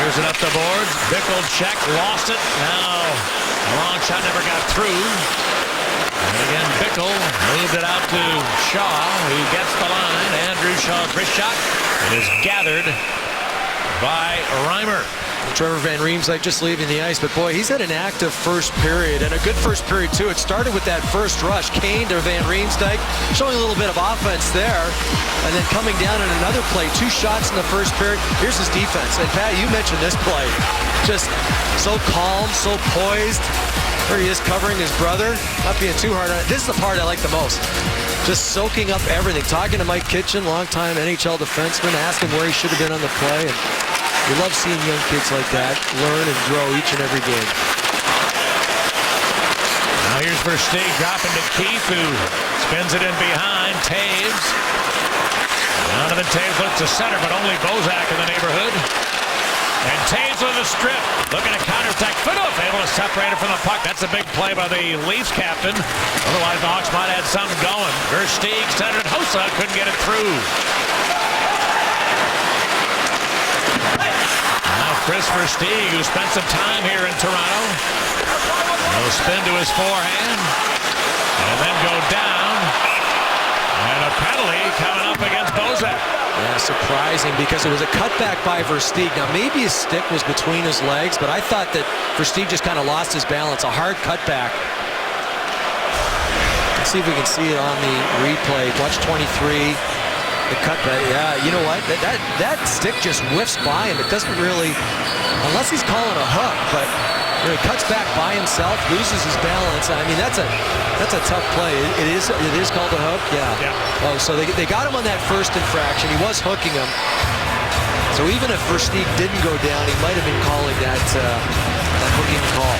Here's it up the boards. Bickle check, lost it. Now a long shot never got through. And again, Bickle moved it out to Shaw, who gets the line. Andrew Shaw's wrist shot is gathered by Reimer. Trevor Van Riemsdyk just leaving the ice, but boy, he's had an active first period, and a good first period too. It started with that first rush. Kane to Van Riemsdyk, showing a little bit of offense there, and then coming down in another play. 2 shots in the first period. Here's his defense, and Pat, you mentioned this play. Just so calm, so poised. There he is covering his brother, not being too hard on it. This is the part I like the most. Just soaking up everything. Talking to Mike Kitchen, longtime NHL defenseman, asking where he should have been on the play. And we love seeing young kids like that learn and grow each and every game. Now here's Versteeg dropping to Keith, who spins it in behind. Taves. Donovan Taves looks to center, but only Bozak in the neighborhood. And Taves with a strip, looking at counterattack. Fedorov able to separate it from the puck. That's a big play by the Leafs captain. Otherwise, the Hawks might have had something going. Versteeg centered. Hossa couldn't get it through. Now Chris Versteeg, who spent some time here in Toronto, will spin to his forehand and then go down. And a penalty coming up against Bozak. Yeah, surprising, because it was a cutback by Versteeg. Now, maybe his stick was between his legs, but I thought that Versteeg just kind of lost his balance. A hard cutback. Let's see if we can see it on the replay. Watch 23. The cutback. Yeah, you know what? That stick just whiffs by him. It doesn't really, unless he's calling a hook, but you know, he cuts back by himself, loses his balance. I mean, that's a tough play. It is called a hook. Yeah. Oh, so they got him on that first infraction. He was hooking him. So even if Versteeg didn't go down, he might have been calling that hooking call.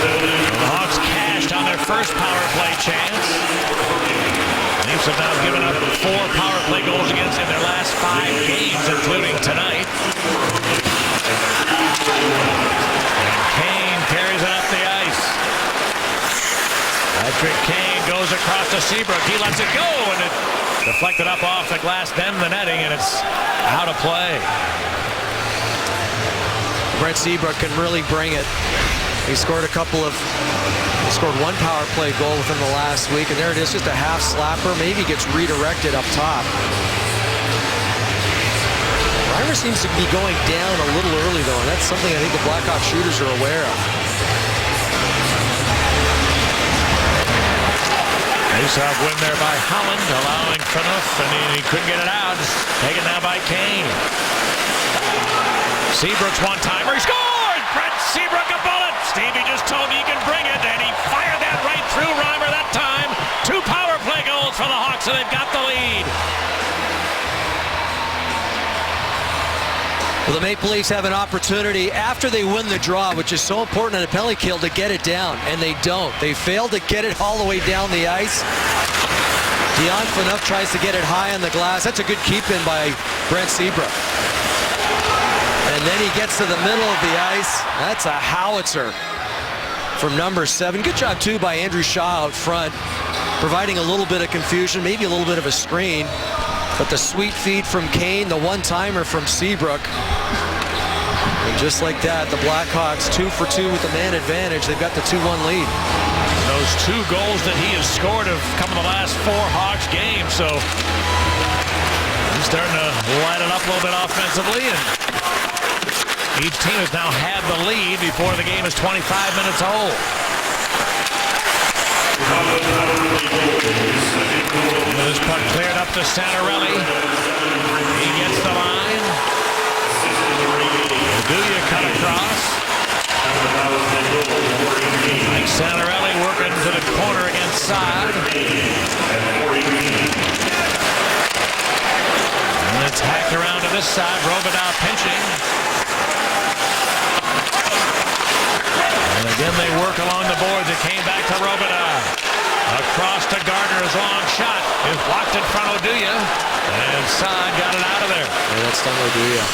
The Hawks cashed on their first power play chance. The Leafs have now given up 4 power play goals against in their last 5 games, including tonight. And Kane carries it up the ice. Patrick Kane goes across to Seabrook. He lets it go, and it deflected up off the glass, then the netting, and it's out of play. Brent Seabrook can really bring it. He scored scored 1 power play goal within the last week, and there it is, just a half slapper. Maybe gets redirected up top. Reimer seems to be going down a little early, though, and that's something I think the Blackhawks shooters are aware of. Face-off win there by Holland, allowing Phaneuf, and he couldn't get it out. Just taken now by Kane. Seabrook's one-timer. He scored! Brent Seabrook a bullet. Stevie just told me he can bring it, and he fired that right through Reimer that time. 2 power play goals for the Hawks, and they've got the lead. Well, the Maple Leafs have an opportunity after they win the draw, which is so important on a penalty kill, to get it down, and they don't. They fail to get it all the way down the ice. Dion Phaneuf tries to get it high on the glass. That's a good keep-in by Brent Seabrook. And then he gets to the middle of the ice. That's a howitzer from number 7. Good job, too, by Andrew Shaw out front, providing a little bit of confusion, maybe a little bit of a screen. But the sweet feed from Kane, the one-timer from Seabrook. And just like that, the Blackhawks 2 for 2 with the man advantage. They've got the 2-1 lead. Those 2 goals that he has scored have come in the last 4 Hawks games, so he's starting to light it up a little bit offensively, and each team has now had the lead before the game is 25 minutes old. This puck cleared up to Santorelli. He gets the line. the corner against Saad. And it's hacked around to this side. Robidoux pinching. And again they work along the boards. It came back to Robidoux. Across to Gardner's long shot is blocked in front of Oduya. And Saad got it out of there. Yeah, that stung Oduya.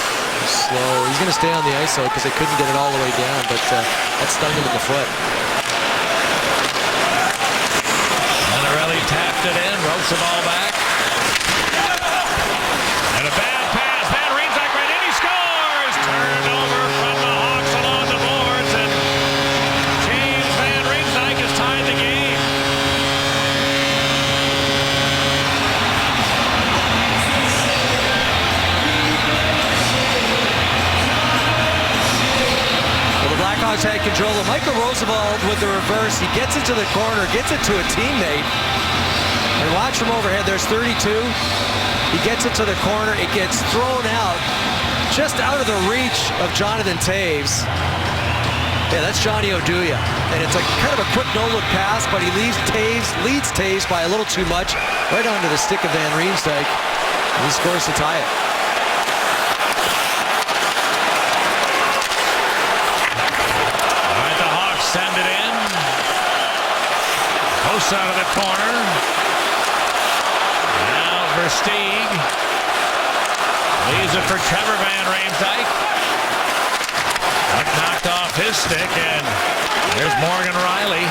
Slow. He's going to stay on the iso because they couldn't get it all the way down, but that stung him in the foot. Manarelli tapped it in, ropes the ball back. And a bad pass. Van Riemsdyk right in. He scores! Turned over from the Hawks along the boards, and James Van Riemsdyk has tied the game. Well, the Blackhawks had control. Michael Roosevelt with the reverse. He gets it to the corner, gets it to a teammate. And watch from overhead. There's 32. He gets it to the corner. It gets thrown out, just out of the reach of Jonathan Toews. Yeah, that's Johnny Oduya. And it's a kind of a quick no-look pass, but he leads Toews by a little too much, right onto the stick of Van Riemsdyk. And he scores to tie it. All right, the Hawks send it in. Post out of the corner. Versteeg leaves it for Trevor Van Riemsdyk. Knocked off his stick, and there's Morgan Riley.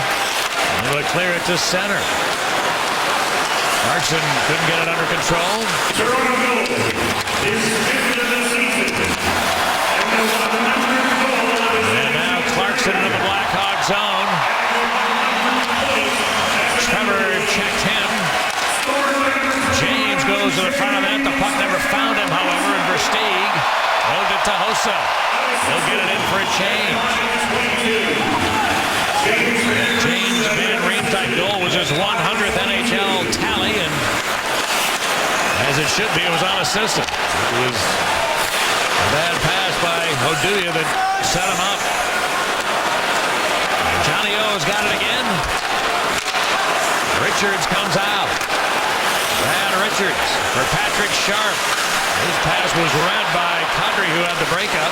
Able to clear it to center. Clarkson couldn't get it under control. And now Clarkson into the Blackhawk zone. Trevor checked him. James goes to the front of that. The puck never found him, however, and Versteeg moved it to Hossa. He'll get it in for a change. James Van Riemsdyk goal was his 100th NHL tally, and as it should be, it was unassisted. It was a bad pass by Oduya that set him up. Johnny O's got it again. Richards comes out. Brad Richards for Patrick Sharp. His pass was read by Kadri, who had the breakup.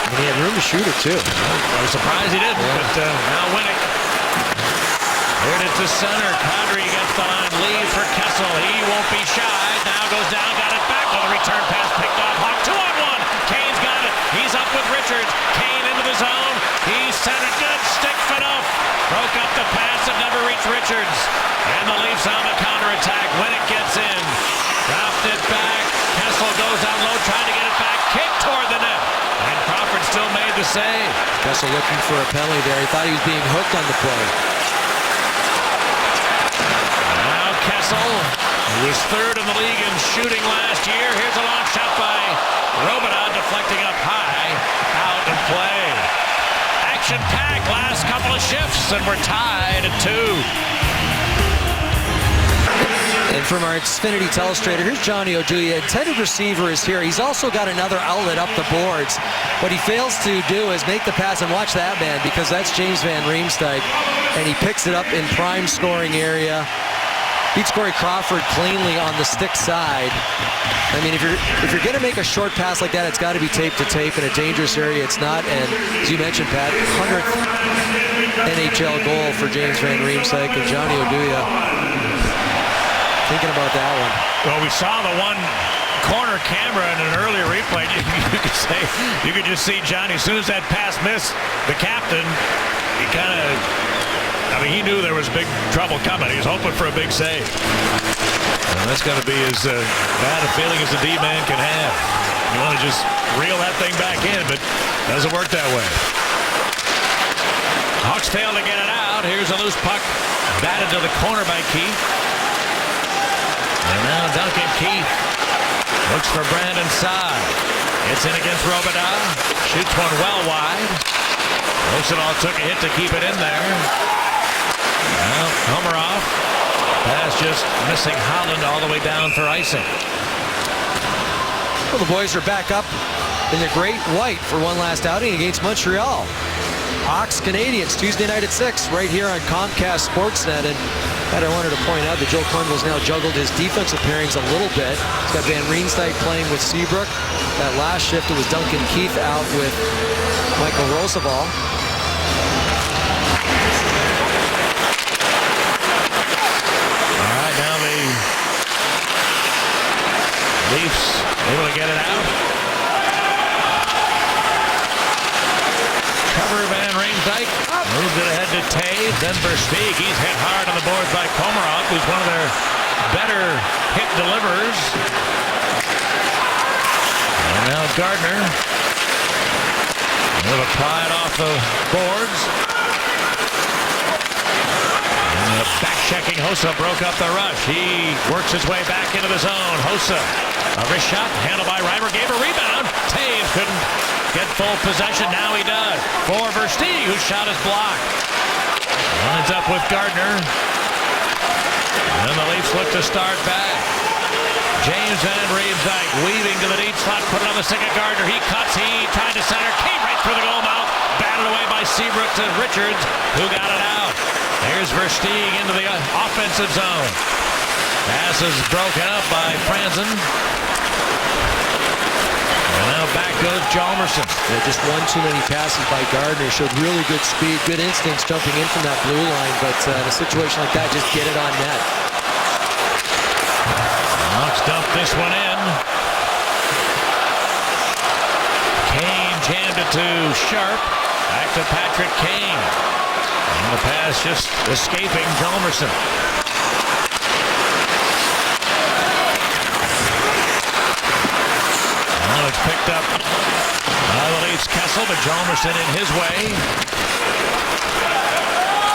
And he had room to shoot it, too. I was surprised he didn't, but now Winnick. Heard it to center. Kadri gets the line. Leaves for Kessel. He won't be shy. Now goes down, got it back. Well, the return pass picked off. Hawk 2-on-1. Kane's got it. He's up with Richards. Kane into the zone. He's centered. Good stick for enough. Broke up the pass that never reached Richards. And the Leafs on the counterattack. Winnick gets in. Dropped it back. Kessel goes down low, trying to get it back. Kick toward the net. And Crawford still made the save. Kessel looking for a penalty there. He thought he was being hooked on the play. Now Kessel, who was third in the league in shooting last year. Here's a long shot by Robidoux, deflecting up high. Out of play. Action-packed last couple of shifts, and we're tied at 2. And from our Xfinity Telestrator, here's Johnny Oduya. Intended receiver is here. He's also got another outlet up the boards. What he fails to do is make the pass, and watch that man, because that's James Van Riemsdyk, and he picks it up in prime scoring area. Beats Corey Crawford cleanly on the stick side. I mean, if you're going to make a short pass like that, it's got to be tape to tape in a dangerous area. It's not, and as you mentioned, Pat, 100th NHL goal for James Van Riemsdyk, and Johnny Oduya thinking about that one. Well, we saw the one corner camera in an earlier replay. You could just see Johnny, as soon as that pass missed the captain, he kind of, I mean, he knew there was big trouble coming. He was hoping for a big save. And that's going to be as bad a feeling as a D-man can have. You want to just reel that thing back in, but it doesn't work that way. Hawks fail to get it out. Here's a loose puck batted to the corner by Keith. And now Duncan Keith looks for Brandon Saad. It's in against Robidoux. Shoots one well wide. Rosendahl took a hit to keep it in there. Well, Komarov. Pass just missing Holland all the way down for icing. Well, the boys are back up in the great white for one last outing against Montreal. Hawks Canadians Tuesday night at 6 right here on Comcast Sportsnet. And I wanted to point out that Joe Quenneville's now juggled his defensive pairings a little bit. He's got Van Riemsdyk playing with Seabrook. That last shift, it was Duncan Keith out with Michael Roosevelt. All right, now the Leafs able to get it out. Cover Van Riemsdyk. Moved it ahead to Toews. Then Versteeg. He's hit hard on the boards by Komarov, who's one of their better hit deliverers. And now Gardner. Able to pry it off the boards. And the back-checking Hossa broke up the rush. He works his way back into the zone. Hossa. A wrist shot. Handled by Reimer. Gave a rebound. Toews couldn't get full possession. Now he does. For Versteeg, whose shot is blocked. Lines up with Gardner. And the Leafs look to start back. James Van Riemsdyk weaving to the deep slot. Put it on the stick of Gardner. He cuts. He tried to center. Came right through the goal mouth. Batted away by Seabrook to Richards, who got it out. There's Versteeg into the offensive zone. Pass is broken up by Franzen. And now back goes Hjalmarsson. Yeah, just one too many passes by Gardner. Showed really good speed, good instincts jumping in from that blue line. But in a situation like that, just get it on net. Hawks dumped this one in. Kane jammed it to Sharp. Back to Patrick Kane. And the pass just escaping Hjalmarsson. Well, it's picked up by the Leafs Kessel, but Hjalmarsson in his way.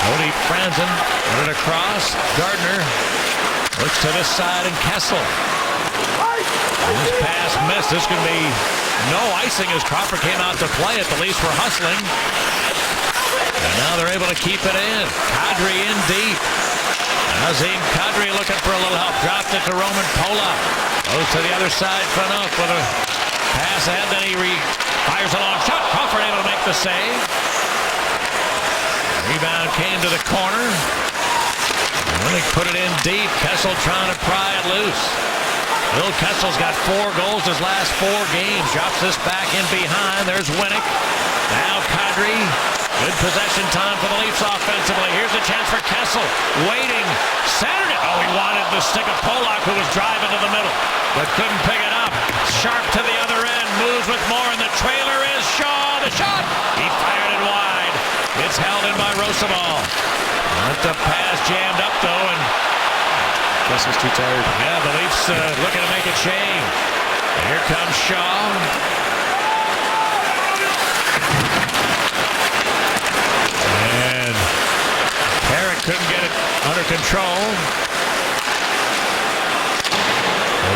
Cody Franzen put it across. Gardner looks to this side, and Kessel. And this pass missed. This could be no icing as Crawford came out to play it. The Leafs were hustling. And now they're able to keep it in. Kadri in deep. Nazem Kadri looking for a little help. Dropped it to Roman Polak. Goes to the other side, front up with a pass ahead. Then he fires a long shot. Crawford able to make the save. Rebound came to the corner. And they put it in deep. Kessel trying to pry it loose. Bill Kessel's got 4 goals his last 4 games. Drops this back in behind. There's Winnick. Now Kadri. Good possession time for the Leafs offensively. Here's a chance for Kessel. Waiting. Centered it. Oh, he wanted the stick of Polak, who was driving to the middle, but couldn't pick it up. Sharp to the other end. Moves with more, and the trailer is Shaw. The shot. He fired it wide. It's held in by Roosevelt. Let the pass jammed up, though, and Kessel's too tired. yeah, the Leafs looking to make a change. Here comes Shaw. And Herrick couldn't get it under control.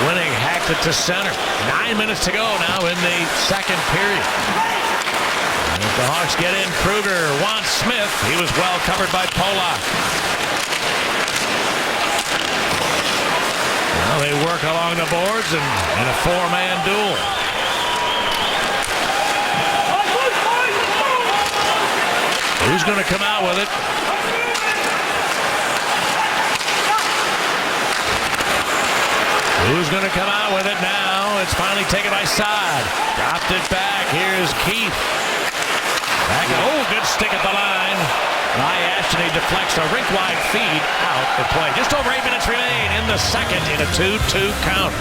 Winning hacked it to center. 9 minutes to go now in the second period. And if the Hawks get in, Kruger wants Smith. He was well covered by Polak. Now they work along the boards and in a 4-man duel. Who's going to come out with it? Who's going to come out with it now? It's finally taken by Saad. Dropped it back. Here's Keith. Back. Oh, good stick at the line. By Ashton, he deflects a rink-wide feed out the play. Just over 8 minutes remain in the second in a 2-2 count.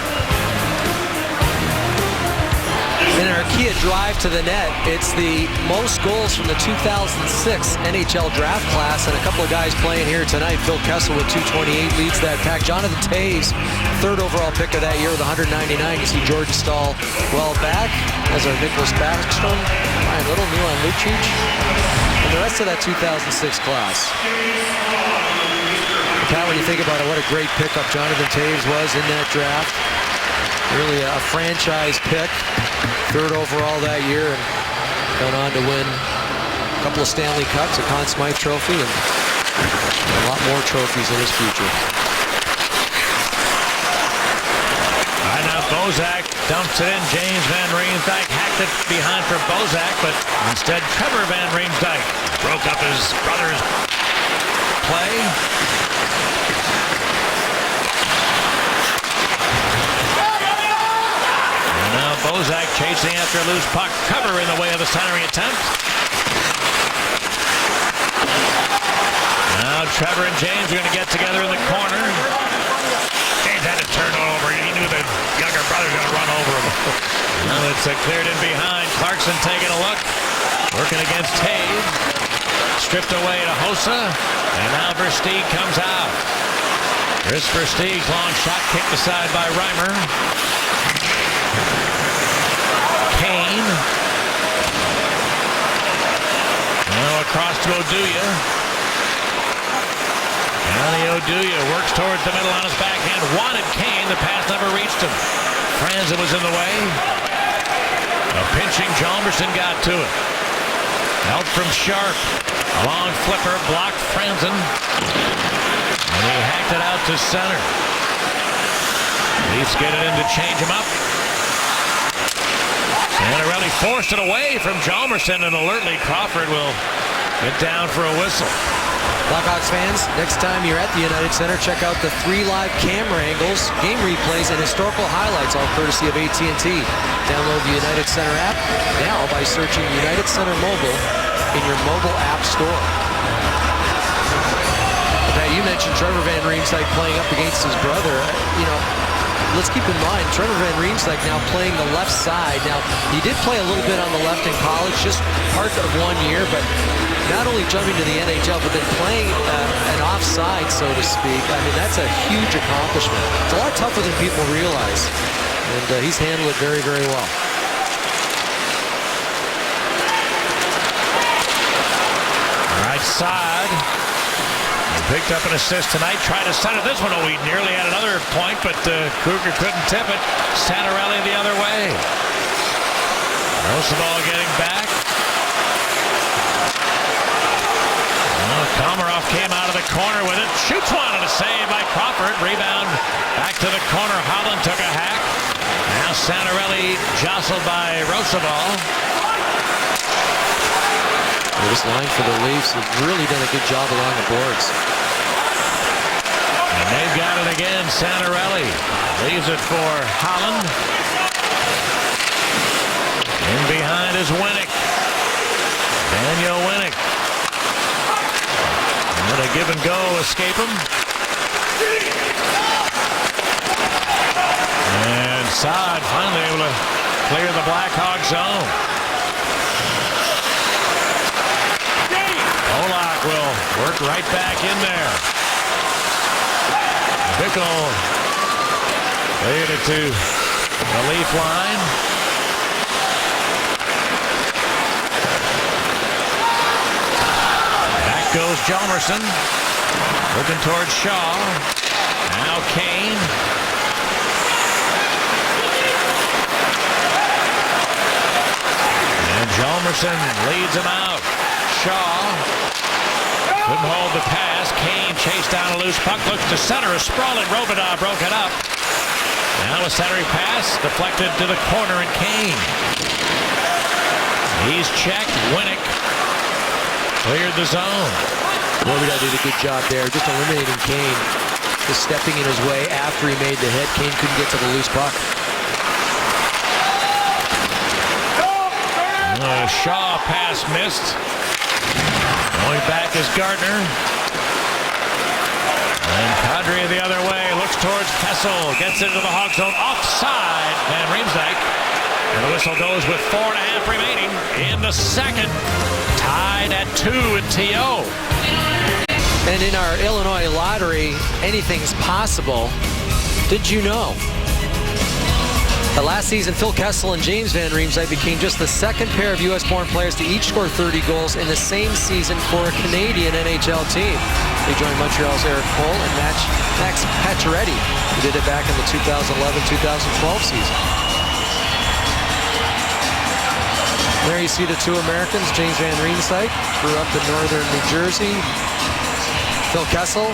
In our Kia drive to the net, it's the most goals from the 2006 NHL draft class, and a couple of guys playing here tonight. Phil Kessel with 228 leads that pack. Jonathan Toews, 3rd overall pick of that year with 199. You see Jordan Staal well back, as are Nicholas Backstrom, Ryan Little, Milan Lucic, and the rest of that 2006 class. Pat, when you think about it, what a great pickup Jonathan Toews was in that draft. Really a franchise pick. 3rd overall that year, and went on to win a couple of Stanley Cups, a Conn Smythe Trophy, and a lot more trophies in his future. All right, now Bozak dumps it in. James Van Riemsdyk hacked it behind for Bozak, but instead Trevor Van Riemsdyk broke up his brother's play. And now Bozak chasing after a loose puck. Cover in the way of the centering attempt. Now Trevor and James are going to get together in the corner. James had to turn over. He knew the younger brother was going to run over him. Now it's cleared in behind. Clarkson taking a look. Working against Taves. Stripped away to Hossa. And now Versteeg comes out. Chris Versteeg's long shot kicked aside by Reimer. Kane. Now across to Oduya. Johnny Oduya works towards the middle on his backhand. Wanted Kane. The pass never reached him. Franzen was in the way. A pinching Hjalmarsson got to it. Out from Sharp. A long flipper blocked Franzen. And he hacked it out to center. Leafs get it in to change him up. Santorelli forced it away from Hjalmarsson, and alertly Crawford will get down for a whistle. Blackhawks fans, next time you're at the United Center, check out the 3 live camera angles, game replays, and historical highlights, all courtesy of AT&T. Download the United Center app now by searching United Center Mobile in your mobile app store. Now, you mentioned Trevor Van Riemsdyk playing up against his brother. You know, let's keep in mind, Trevor Van Riemsdyk now playing the left side. Now, he did play a little bit on the left in college, just part of 1 year, but not only jumping to the NHL, but then playing an offside, so to speak. I mean, that's a huge accomplishment. It's a lot tougher than people realize. And he's handled it very, very well. Right side. He picked up an assist tonight. Tried to center this one. Oh, he nearly had another point, but Kruger couldn't tip it. Santorelli the other way. Roosevelt getting back. Komarov came out of the corner with it. Shoots one and a save by Crawford. Rebound back to the corner. Holland took a hack. Now Santorelli jostled by Roosevelt. Well, this line for the Leafs has really done a good job along the boards. And they've got it again. Santorelli leaves it for Holland. In behind is Winnick. Daniel Winnick. And a give and go escape him. And Saad finally able to clear the Blackhawk zone. Polak will work right back in there. Bickle cleared it to the Leaf line. Goes Hjalmarsson. Looking towards Shaw. Now Kane. And Hjalmarsson leads him out. Shaw. Couldn't hold the pass. Kane chased down a loose puck. Looks to center. A sprawling Robidas broke it up. Now a centering pass. Deflected to the corner and Kane. He's checked. Winnick cleared the zone. Robidas did a good job there, just eliminating Kane. Just stepping in his way after he made the hit. Kane couldn't get to the loose puck. Shaw pass missed. Going back is Gardner. And Kadri the other way. Looks towards Kessel. Gets into the Hawk zone. Offside. Van Riemsdyk. And the whistle goes with 4.5 remaining in the second. Tied at 2 at TO. And in our Illinois lottery, anything's possible. Did you know? Last season, Phil Kessel and James Van Riemsdyk became just the second pair of U.S.-born players to each score 30 goals in the same season for a Canadian NHL team. They joined Montreal's Eric Cole and Max Pacioretty, who did it back in the 2011-2012 season. There you see the two Americans. James Van Riemsdyk grew up in northern New Jersey. Phil Kessel,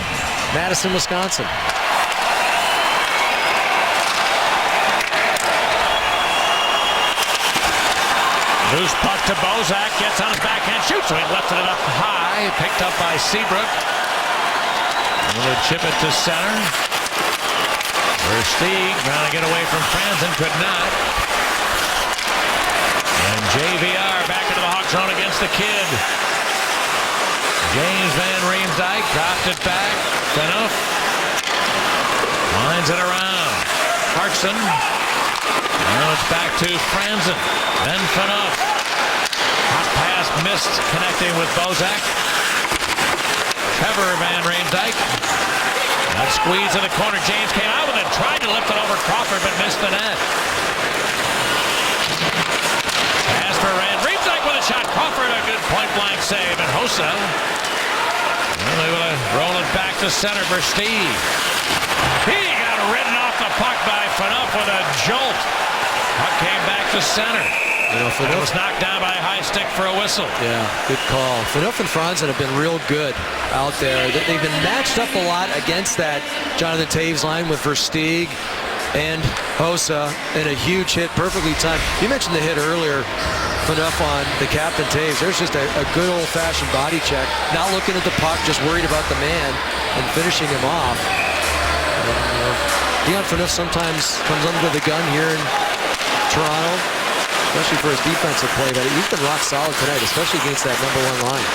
Madison, Wisconsin. Loose puck to Bozak, gets on his backhand, shoots, so he lifted it up high, picked up by Seabrook. Will chip it to center. Versteeg trying to get away from Franzen, could not. And JVR back into the Hawk zone against the kid. James Van Riemsdyk dropped it back. Phaneuf winds it around. Clarkson. Now it's back to Franzen. Then Phaneuf. Hot pass missed, connecting with Bozak. Trevor Van Riemsdyk. That squeeze in the corner. James came out with it, tried to lift it over Crawford, but missed the net. Pass for Van Riemsdyk with a shot. Crawford, a good point-blank save, and Hossa. Well, they will roll it back to center for Steve. He got ridden off the puck by Phaneuf with a jolt. Puck came back to center. It was knocked down by a high stick for a whistle. Yeah, good call. Phaneuf and Franzen have been real good out there. They've been matched up a lot against that Jonathan Toews line with Versteeg and Hossa, and a huge hit, perfectly timed. You mentioned the hit earlier, Phaneuf on the captain Toews. There's just a good old-fashioned body check. Not looking at the puck, just worried about the man and finishing him off. Dion Phaneuf sometimes comes under the gun here in Toronto, especially for his defensive play, but he's been rock solid tonight, especially against that #1 line.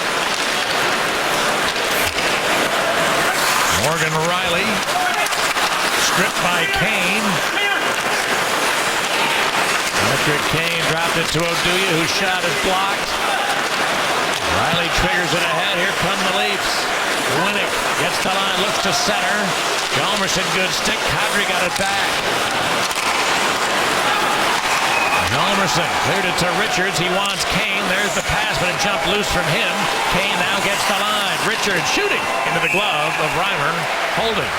Morgan Riley, stripped by Kane. Patrick Kane dropped it to Oduya, whose shot is blocked. Riley triggers it ahead. Here come the Leafs. Winnick gets the line, looks to center. Hjalmarsson, good stick. Kadri got it back. Hjalmarsson cleared it to Richards. He wants Kane. There's the pass, but it jumped loose from him. Kane now gets the line. Richards shooting into the glove of Reimer. Holding.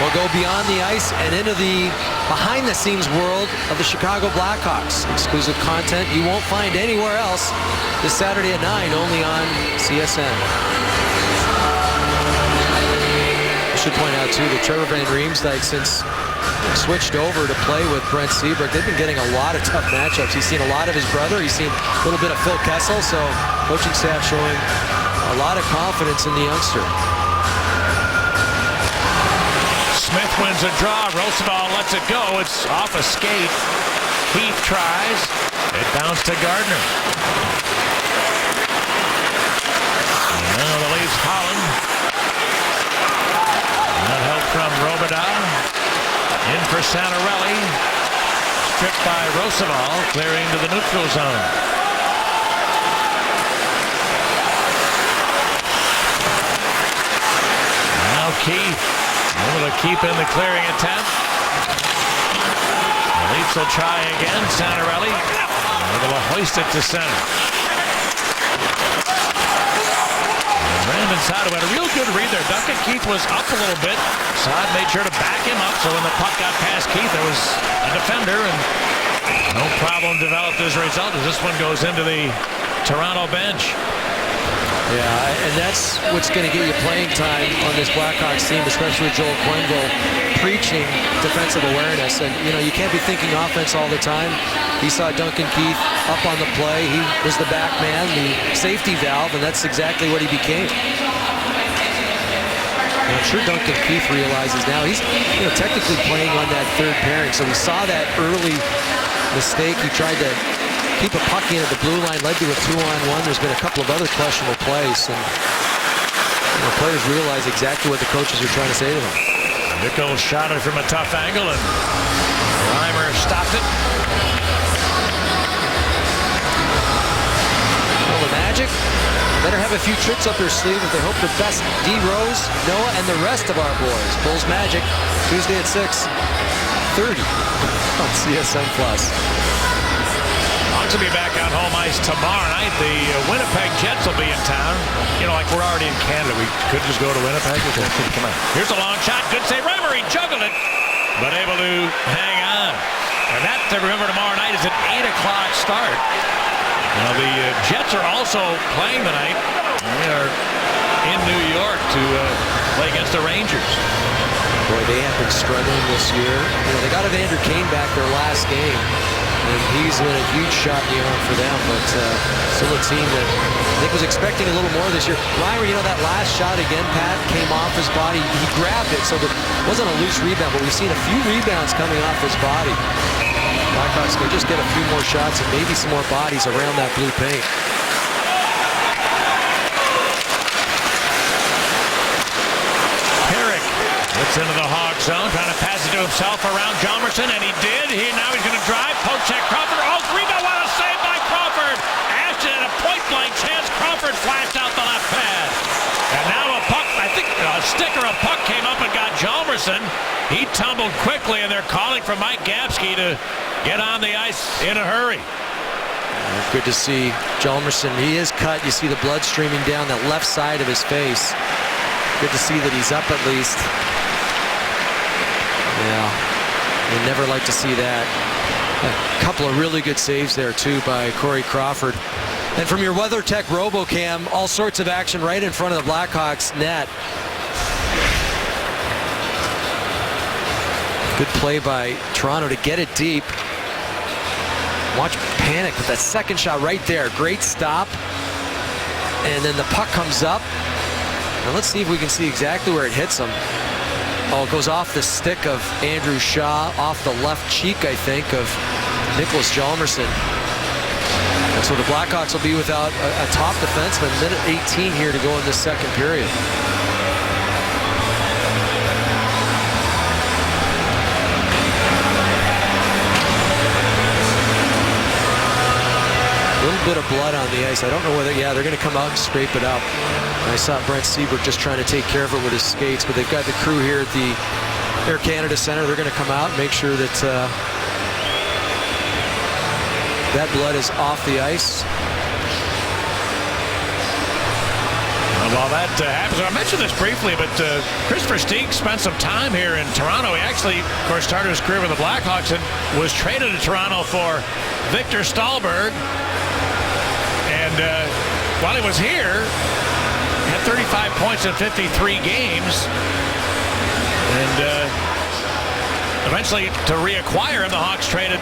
We'll go beyond the ice and into the behind-the-scenes world of the Chicago Blackhawks. Exclusive content you won't find anywhere else this Saturday at 9, only on CSN. I should point out, too, that Trevor Van Riemsdyk, since switched over to play with Brent Seabrook, they've been getting a lot of tough matchups. He's seen a lot of his brother. He's seen a little bit of Phil Kessel, so coaching staff showing a lot of confidence in the youngster. Smith wins a draw. Rosendahl lets it go. It's off a skate. Heath tries. It bounced to Gardner. And now the Leafs Holland. That help from Robidas. In for Santorelli. Stripped by Rosendahl. Clearing to the neutral zone. Now Keith. Able to keep in the clearing attempt. The Leafs will try again. Santorelli able to hoist it to center. And Brandon Saad had a real good read there. Duncan Keith was up a little bit. Saad made sure to back him up, so when the puck got past Keith, there was a defender, and no problem developed as a result as this one goes into the Toronto bench. Yeah, and that's what's going to get you playing time on this Blackhawks team, especially with Joel Quenneville preaching defensive awareness. And, you know, you can't be thinking offense all the time. He saw Duncan Keith up on the play. He was the back man, the safety valve, and that's exactly what he became. And I'm sure Duncan Keith realizes now he's, you know, technically playing on that third pairing. So we saw that early mistake. He tried to keep a puck in at the blue line, led to a 2-on-1. There's been a couple of other questionable plays, and the players realize exactly what the coaches are trying to say to them. Nichols shot it from a tough angle, and Reimer stopped it. Well, the Magic better have a few tricks up their sleeve if they hope to best D. Rose, Noah, and the rest of our boys. Bulls Magic, Tuesday at 6:30 on CSN+. Hawks will be back on home ice tomorrow night. The Winnipeg Jets will be in town. You know, like we're already in Canada. We could just go to Winnipeg. Come on. Here's a long shot. Good save. Reimer, he juggled it, but able to hang on. And that, to remember, tomorrow night is an 8 o'clock start. Now, the Jets are also playing tonight. They are in New York to play against the Rangers. Boy, they have been struggling this year. You know, they got Evander Kane back their last game. And he's been a huge shot in the arm for them, but still a team that I think was expecting a little more this year. Reimer, that last shot again, Pat, came off his body. He grabbed it, so it wasn't a loose rebound, but we've seen a few rebounds coming off his body. Blackhawks can just get a few more shots and maybe some more bodies around that blue paint. Gets into the Hog zone, trying to pass it to himself around Hjalmarsson, and he did. Now he's going to drive, poke check Crawford. Oh, rebound, what a save by Crawford! Ashton had a point-blank chance. Crawford flashed out the left pad. And now a puck, I think a stick or a puck came up and got Hjalmarsson. He tumbled quickly, and they're calling for Mike Gapsky to get on the ice in a hurry. Good to see Hjalmarsson. He is cut. You see the blood streaming down that left side of his face. Good to see that he's up at least. Yeah, you never like to see that. A couple of really good saves there, too, by Corey Crawford. And from your WeatherTech RoboCam, all sorts of action right in front of the Blackhawks net. Good play by Toronto to get it deep. Watch Panic with that second shot right there. Great stop. And then the puck comes up. And let's see if we can see exactly where it hits him. Oh, it goes off the stick of Andrew Shaw, off the left cheek, I think, of Nicholas Hjalmarsson. And so the Blackhawks will be without a top defenseman. Minute 18 here to go in this second period. A little bit of blood on the ice. I don't know whether, yeah, they're going to come out and scrape it up. And I saw Brent Seabrook just trying to take care of it with his skates, but they've got the crew here at the Air Canada Center. They're going to come out and make sure that that blood is off the ice. While that happens, I mentioned this briefly, but Kris Versteeg spent some time here in Toronto. He actually, of course, started his career with the Blackhawks and was traded to Toronto for Victor Stalberg. And while he was here, had 35 points in 53 games. And eventually, to reacquire him, the Hawks traded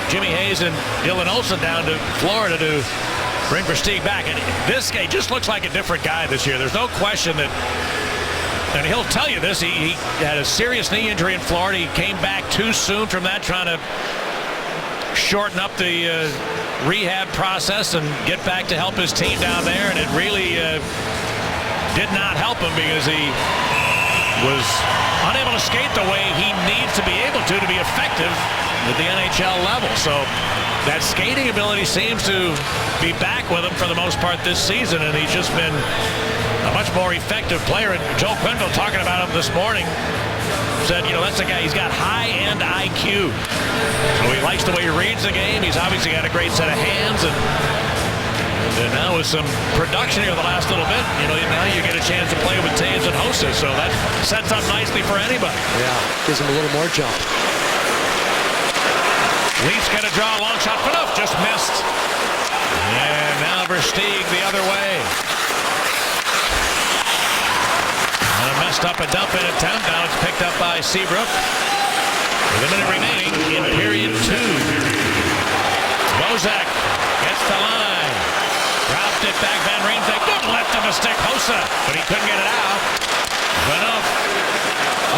Jimmy Hayes and Dylan Olsen down to Florida to bring Versteeg back. And this guy just looks like a different guy this year. There's no question that, and he'll tell you this, he had a serious knee injury in Florida. He came back too soon from that, trying to shorten up the rehab process and get back to help his team down there. And it really did not help him because he was unable to skate the way he needs to be able to be effective at the NHL level. So that skating ability seems to be back with him for the most part this season, and he's just been a much more effective player. And Joe Quenneville, talking about him this morning, said, that's a guy, he's got high-end IQ. So he likes the way he reads the game. He's obviously got a great set of hands, and now with some production here the last little bit, now you get a chance to play with Toews and Hossa, so that sets up nicely for anybody. Yeah, gives him a little more jump. Leafs got to draw a long shot. Phaneuf just missed. And now Versteeg the other way. And messed up a dump-in attempt. Now it's picked up by Seabrook. With a minute remaining in period 2. Bozak gets the line. Dropped it back. Van Riemsdyk. Good left of a stick. Hossa. But he couldn't get it out. Phaneuf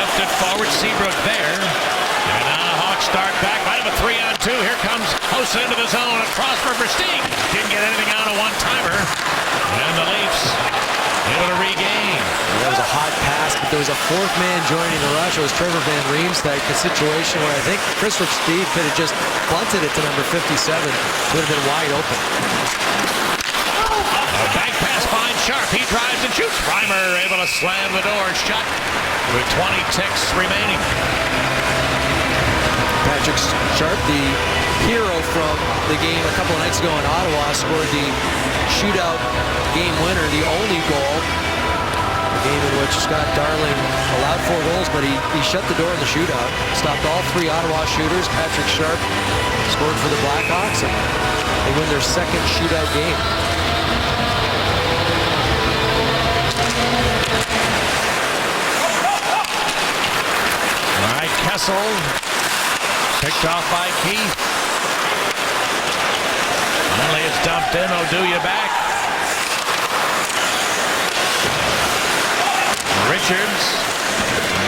lifted forward. Seabrook there. And now the Hawks start back. Might have a 3-on-2. Here comes Hossa into the zone. Across for Versteeg. Didn't get anything out of one-timer. And the Leafs able to regain. That was a hot pass, but there was a fourth man joining the rush. It was Trevor Van Riemsdyk. A situation where I think Kris Versteeg could have just bunted it to number 57. Would have been wide open. A back pass finds Sharp. He drives and shoots. Reimer able to slam the door shut with 20 ticks remaining. Patrick Sharp, the hero from the game a couple of nights ago in Ottawa, scored the shootout game winner, the only goal. A game in which Scott Darling allowed 4 goals, but he shut the door in the shootout. Stopped all 3 Ottawa shooters. Patrick Sharp scored for the Blackhawks, and they win their second shootout game. All right, Kessel picked off by Keith. dumped in. Oduya back. Richards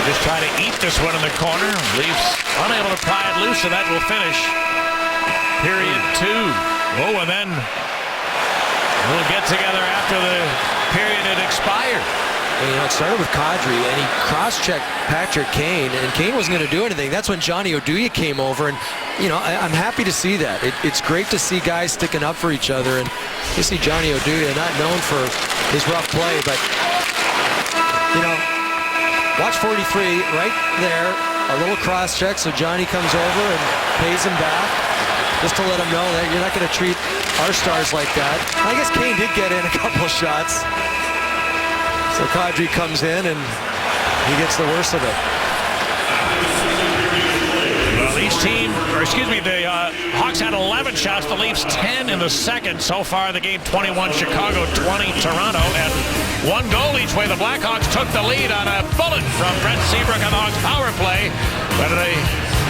just try to eat this one in the corner. Leafs unable to pry it loose, so that will finish period 2. Oh, and then we'll get together after the period had expired. And, it started with Kadri, and he cross-checked Patrick Kane, and Kane wasn't going to do anything. That's when Johnny Oduya came over, and I'm happy to see that. It's great to see guys sticking up for each other, and you see Johnny Oduya, not known for his rough play, but watch 43 right there, a little cross-check, so Johnny comes over and pays him back, just to let him know that you're not going to treat our stars like that. I guess Kane did get in a couple shots. So Kadri comes in and he gets the worst of it. The Leafs team, the Hawks had 11 shots. The Leafs 10 in the second. So far the game 21 Chicago, 20 Toronto, and 1 goal each way. The Blackhawks took the lead on a bullet from Brent Seabrook on the Hawks power play, but a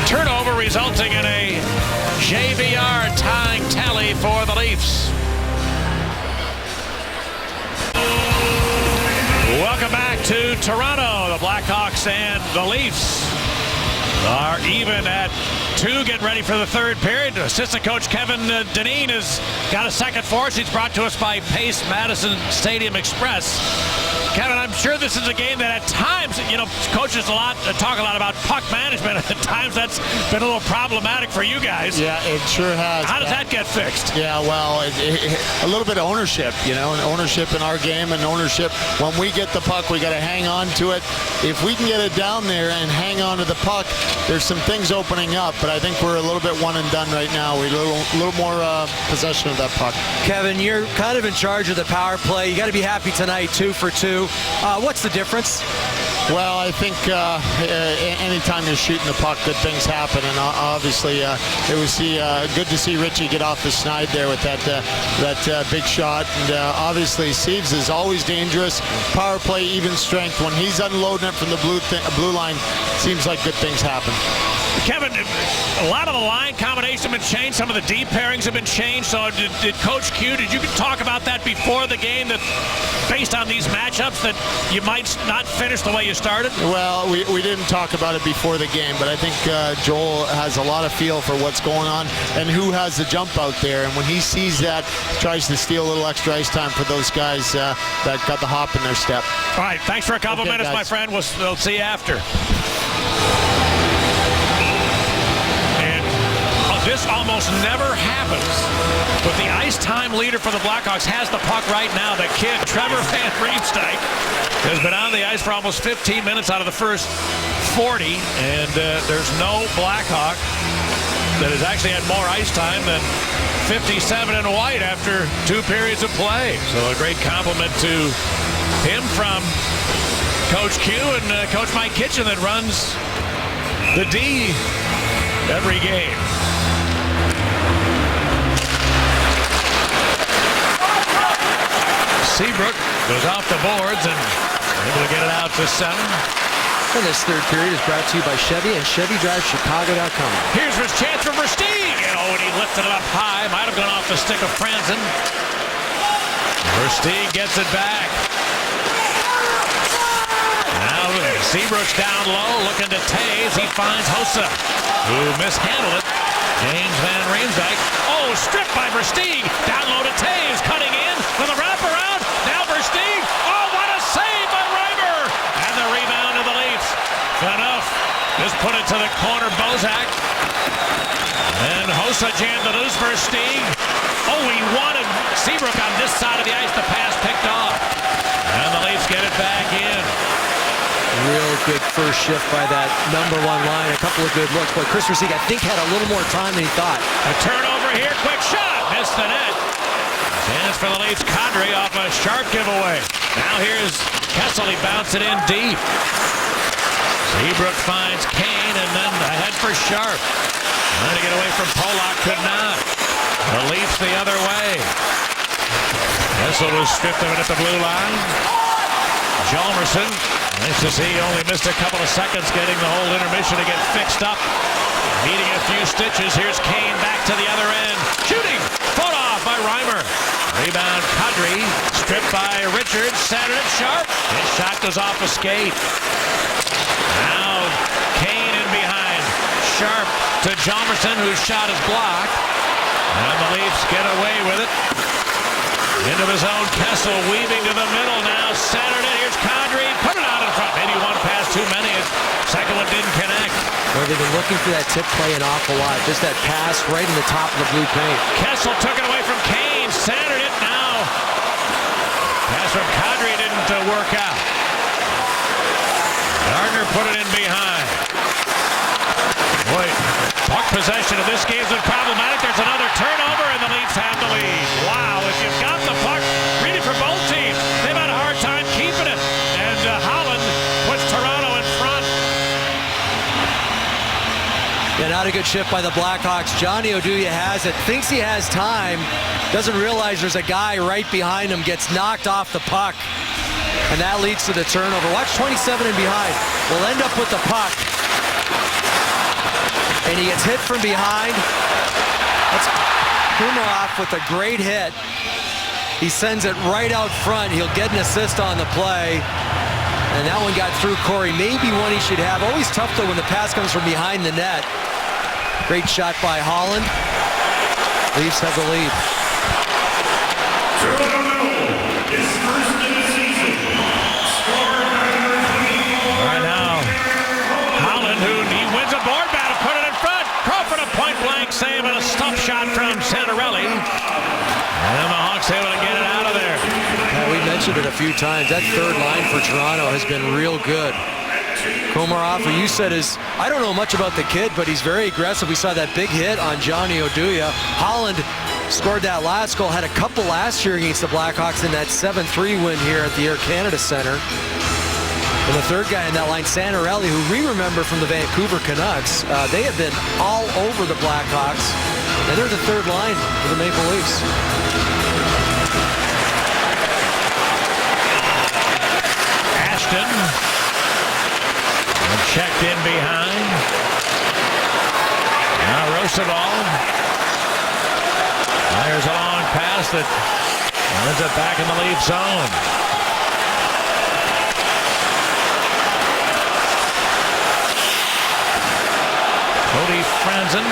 turnover resulting in a JVR tying tally for the Leafs. Welcome back to Toronto. The Blackhawks and the Leafs are even at 2, getting ready for the third period. Assistant coach Kevin Dineen has got a second for us. He's brought to us by Pace Madison Stadium Express. Kevin, I'm sure this is a game that at times, coaches talk a lot about puck management. At times that's been a little problematic for you guys. Yeah, it sure has. How does that get fixed? Yeah, well, a little bit of ownership, and ownership in our game, and ownership when we get the puck, we got to hang on to it. If we can get it down there and hang on to the puck, there's some things opening up, but I think we're a little bit one and done right now. We're a little more possession of that puck. Kevin, you're kind of in charge of the power play. You got to be happy tonight, 2 for 2. What's the difference? Well, I think anytime you're shooting the puck, good things happen, and obviously it was good to see Richie get off the snide there with that big shot. And obviously, Seaves is always dangerous. Power play, even strength. When he's unloading it from the blue line, seems like good things happen. Kevin, a lot of the line combinations have been changed. Some of the deep pairings have been changed. So did Coach Q, did you talk about that before the game, that based on these matchups that you might not finish the way you started? Well, we didn't talk about it before the game, but I think Joel has a lot of feel for what's going on and who has the jump out there. And when he sees that, he tries to steal a little extra ice time for those guys that got the hop in their step. All right, thanks for a couple minutes, guys. my friend. We'll see you after. This almost never happens, but the ice time leader for the Blackhawks has the puck right now. The kid, Trevor Van Riemsdyk, has been on the ice for almost 15 minutes out of the first 40, and there's no Blackhawk that has actually had more ice time than 57 in white after 2 periods of play. So a great compliment to him from Coach Q and Coach Mike Kitchen that runs the D every game. Seabrook goes off the boards and able to get it out to 7. And this third period is brought to you by Chevy and ChevyDriveChicago.com. Here's his chance for Versteeg. And he lifted it up high. Might have gone off the stick of Franzen. Versteeg gets it back. Now Seabrook's down low, looking to Taves. He finds Hossa, who mishandled it. James Van Riemsdyk. Oh, stripped by Versteeg. Down low to Taves, cutting in for the wraparound. Now Versteeg. Oh, what a save by Reimer. And the rebound to the Leafs. Enough. Just put it to the corner, Bozak. And Hossa jammed it loose. Versteeg. Oh, he wanted Seabrook on this side of the ice. The pass picked off. And the Leafs get it back in. Real good first shift by that number 1 line. A couple of good looks, but Chris Versteeg, I think, had a little more time than he thought. A turnover here, quick shot, missed the net. Chance for the Leafs. Kadri off a sharp giveaway. Now here's Kessel, he bounced it in deep. Seabrook finds Kane and then ahead for Sharp. Trying to get away from Pollock, could not. The Leafs the other way. Kessel was stripped of it at the blue line. Hjalmarsson, nice to see, only missed a couple of seconds getting the whole intermission to get fixed up. Needing a few stitches. Here's Kane back to the other end. Shooting! Fought off by Reimer. Stripped by Richards, centered it sharp. His shot goes off a skate. Now Kane in behind. Sharp to Hjalmarsson, whose shot is blocked. And the Leafs get away with it. Into the zone, Kessel weaving to the middle now. Centered it. Here's Kadri. Put it out in front. Maybe one pass too many. Second one didn't connect. Well, they've been looking for that tip play an awful lot. Just that pass right in the top of the blue paint. Kessel took it away from Kane. Centered it now. Pass from Kadri didn't work out. Gardner put it in behind. Boy, puck possession of this game's been problematic. There's another turnover, and the Leafs have the lead. Wow, if you've got the puck, really for both teams, they've had a hard time keeping it. And Holland puts Toronto in front. Yeah, not a good shift by the Blackhawks. Johnny Oduya has it, thinks he has time, doesn't realize there's a guy right behind him, gets knocked off the puck, and that leads to the turnover. Watch 27 and behind. Will end up with the puck. And he gets hit from behind. That's Kumarov with a great hit. He sends it right out front. He'll get an assist on the play. And that one got through Corey. Maybe one he should have. Always tough, though, when the pass comes from behind the net. Great shot by Holland. Leafs have the lead. Right now, Holland, who he wins a board battle, put it in front. Crawford a point-blank save and a stop shot from Santorelli. And the Hawks able to get it out of there. Yeah, we mentioned it a few times. That third line for Toronto has been real good. Komarov, who you said is, I don't know much about the kid, but he's very aggressive. We saw that big hit on Johnny Oduya. Holland scored that last goal, had a couple last year against the Blackhawks in that 7-3 win here at the Air Canada Center. And the third guy in that line, Santorelli, who we remember from the Vancouver Canucks. They have been all over the Blackhawks, and they're the third line for the Maple Leafs. Ashton checked in behind. Now Roosevelt fires a long pass that ends up back in the Leaf zone. Cody Franzen.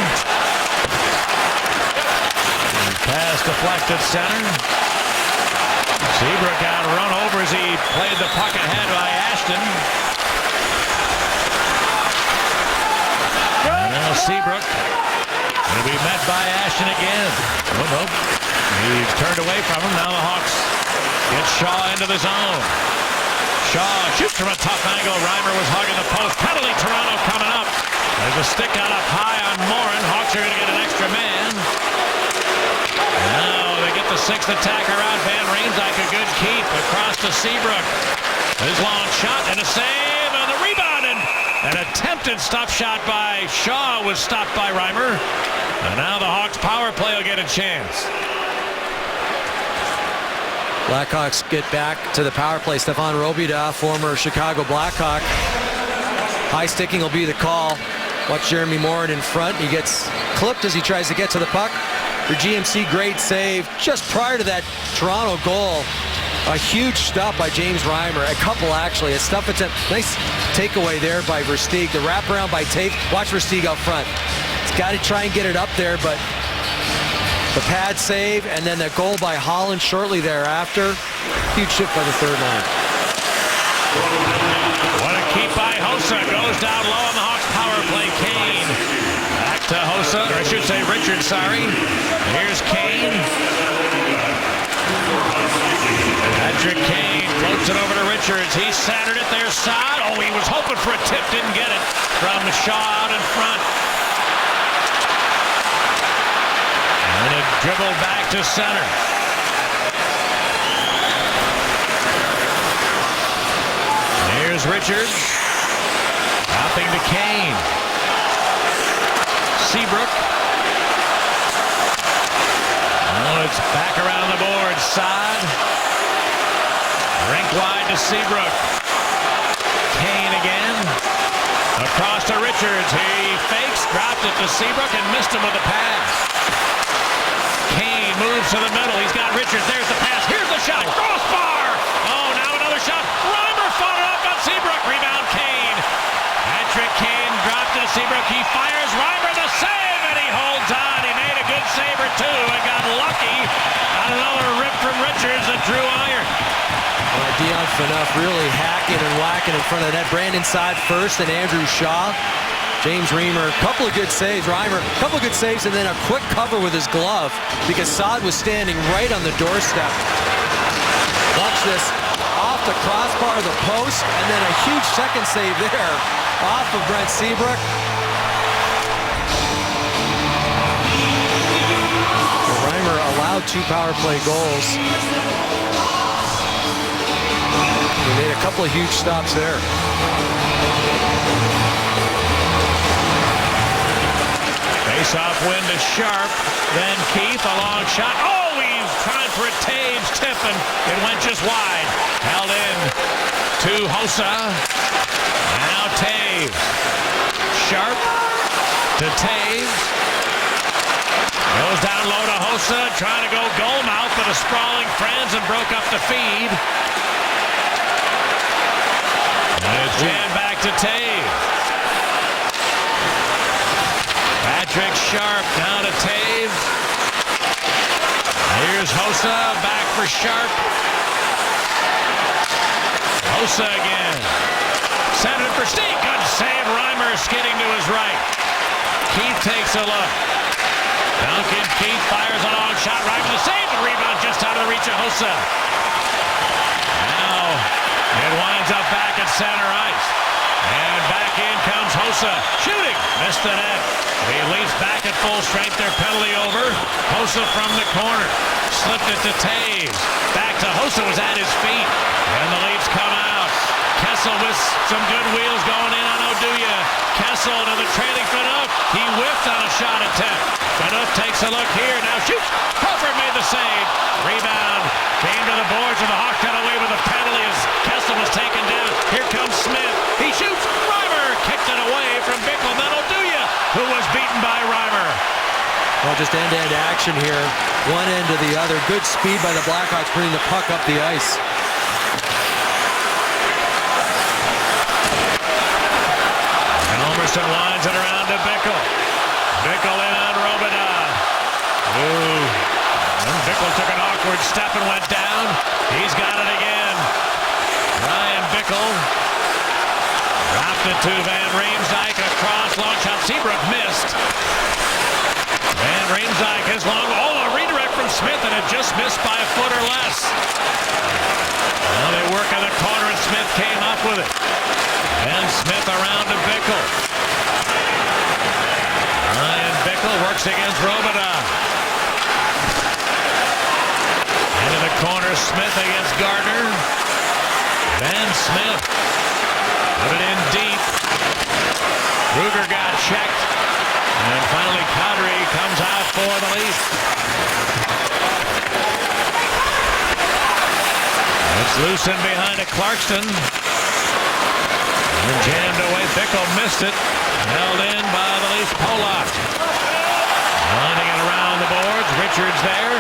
Pass deflected center. Seabrook got run over as he played the puck ahead by Ashton. And now Seabrook will be met by Ashton again. Oh, no. He's turned away from him. Now the Hawks get Shaw into the zone. Shaw shoots from a tough angle. Reimer was hugging the post. Penalty, Toronto coming up. There's a stick out up high on Morin. Hawks are going to get an extra man. Now they get the sixth attacker out. Van Riemsdyk a good keep across to Seabrook. His long shot and a save and the rebound, and an attempted stop shot by Shaw was stopped by Reimer. And now the Hawks power play will get a chance. Blackhawks get back to the power play. Stefan Robidas, former Chicago Blackhawk. High sticking will be the call. Watch Jeremy Morin in front. He gets clipped as he tries to get to the puck. For GMC, great save. Just prior to that Toronto goal, a huge stop by James Reimer. A couple, actually. A stuff attempt. Nice takeaway there by Versteeg. The wraparound by Tate. Watch Versteeg up front. He's got to try and get it up there, but the pad save and then the goal by Holland shortly thereafter. Huge shift by the third line. What a keep by Hossa. Goes down low on the Hawks power play. Kane. Back to Hossa, or I should say Richards, sorry. Here's Kane. Patrick Kane floats it over to Richards. He centered it there, side. Oh, he was hoping for a tip, didn't get it. From Shaw out in front. And it dribbled back to center. Here's Richards. Dropping to Kane. Seabrook. Oh, it's back around the board. Side. Rink wide to Seabrook. Kane again. Across to Richards. He fakes, dropped it to Seabrook and missed him with the pass. Kane moves to the middle. He's got Richards. There's the pass. Here's the shot. Crossbar. Drew Iron. Dion Phaneuf really hacking and whacking in front of the net. Brandon Saad first and Andrew Shaw. James Reimer, a couple of good saves. Reimer, a couple of good saves, and then a quick cover with his glove because Saad was standing right on the doorstep. Watch this. Off the crossbar of the post, and then a huge second save there off of Brent Seabrook. Reimer allowed 2 power play goals. He made a couple of huge stops there. Face-off win to Sharp, then Keith, a long shot. Oh, he's trying for a Taves tip, and it went just wide. Held in to Hossa. Now Taves. Sharp to Taves. Goes down low to Hossa, trying to go goal mouth, but a sprawling Franzen broke up the feed. And it's jammed back to Taves. Patrick Sharp down to Taves. Here's Hossa, back for Sharp. Hossa again. Centered for Steen. Good save. Reimer skidding to his right. Keith takes a look. Duncan Keith fires a long shot. Reimer the save. The rebound just out of the reach of Hossa. Now it winds up back at center ice. And back in comes Hossa. Shooting. Missed the net. He leaps back at full strength. Their penalty over. Hossa from the corner. Slipped it to Taves. Back to Hossa, was at his feet. And the Leafs come out. Kessel with some good wheels going in on Oduya. Kessel to the trailing Phaneuf. He whiffed on a shot attempt. Phaneuf takes a look here. Now shoots. Crawford made the save. Rebound. Came to the boards and the Hawks got away with a penalty as Kessel was taken down. Here comes Smith. He shoots. Reimer kicked it away from Bickle. Then Oduya, who was beaten by Reimer. Well, just end-to-end action here. One end to the other. Good speed by the Blackhawks bringing the puck up the ice. Elmerson winds it around to Bickle. Bickle in on Robidas. Ooh. And Bickle took an awkward step and went down. He's got it again. Ryan Bickle dropped it to Van Riemsdyk. Across, long shot. Seabrook missed. Van Riemsdyk has long. Oh, a redirect from Smith, and it just missed by a foot or less. Now they work in the corner, and Smith came up with it. And Smith around to Bickle. Ryan Bickle works against Robidas. Into the corner, Smith against Gardner. Then Smith put it in deep. Kruger got checked. And finally Kadri comes out for the Leafs. It's loosened behind a Clarkson. And jammed away. Bickle missed it. Held in by the Leafs. Polak. Lining it around the boards. Richards there.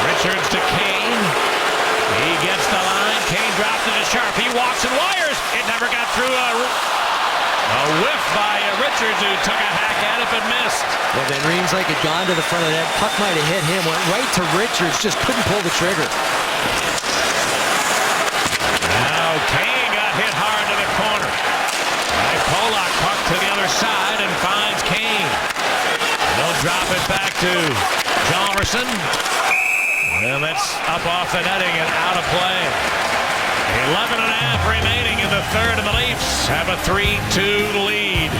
Richards to Kane. He gets the line. Kane drops it to Sharp. He walks and wires. It never got through. A whiff by Richards, who took a hack at it but missed. Well, Van Riemsdyk had gone to the front of the net. Puck might have hit him. Went right to Richards. Just couldn't pull the trigger. Now Kane got hit hard to the corner. Right, Polak puck to the other side and finds Kane. They'll drop it back to Jalmerson. And that's up off the netting and out of play. 11 and a half remaining in the third, and the Leafs have a 3-2 lead.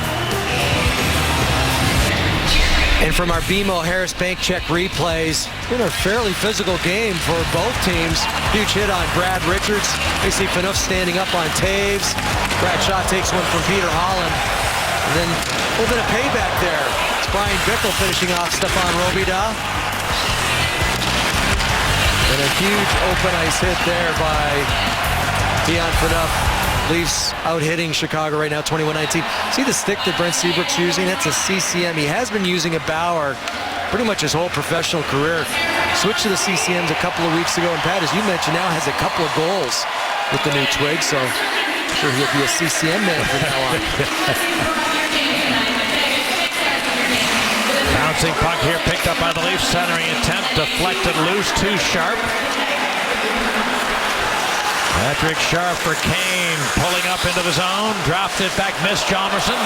And from our BMO Harris Bank check replays, in a fairly physical game for both teams. Huge hit on Brad Richards. They see Phaneuf standing up on Taves. Brad Shaw takes one from Peter Holland. And then a little bit of payback there. It's Brian Bickle finishing off Stefan Robidas. And a huge open ice hit there by Dion Phaneuf. Leafs out hitting Chicago right now, 21-19. See the stick that Brent Seabrook's using? That's a CCM. He has been using a Bauer pretty much his whole professional career. Switched to the CCMs a couple of weeks ago, and Pat, as you mentioned, now has a couple of goals with the new twig, so I'm sure he'll be a CCM man from now on. Now Bouncing puck here picked up by the Leafs. Centering attempt deflected loose. Too Sharp. Patrick Sharp for Kane. Pulling up into the zone. Dropped it back. Missed Hjalmarsson.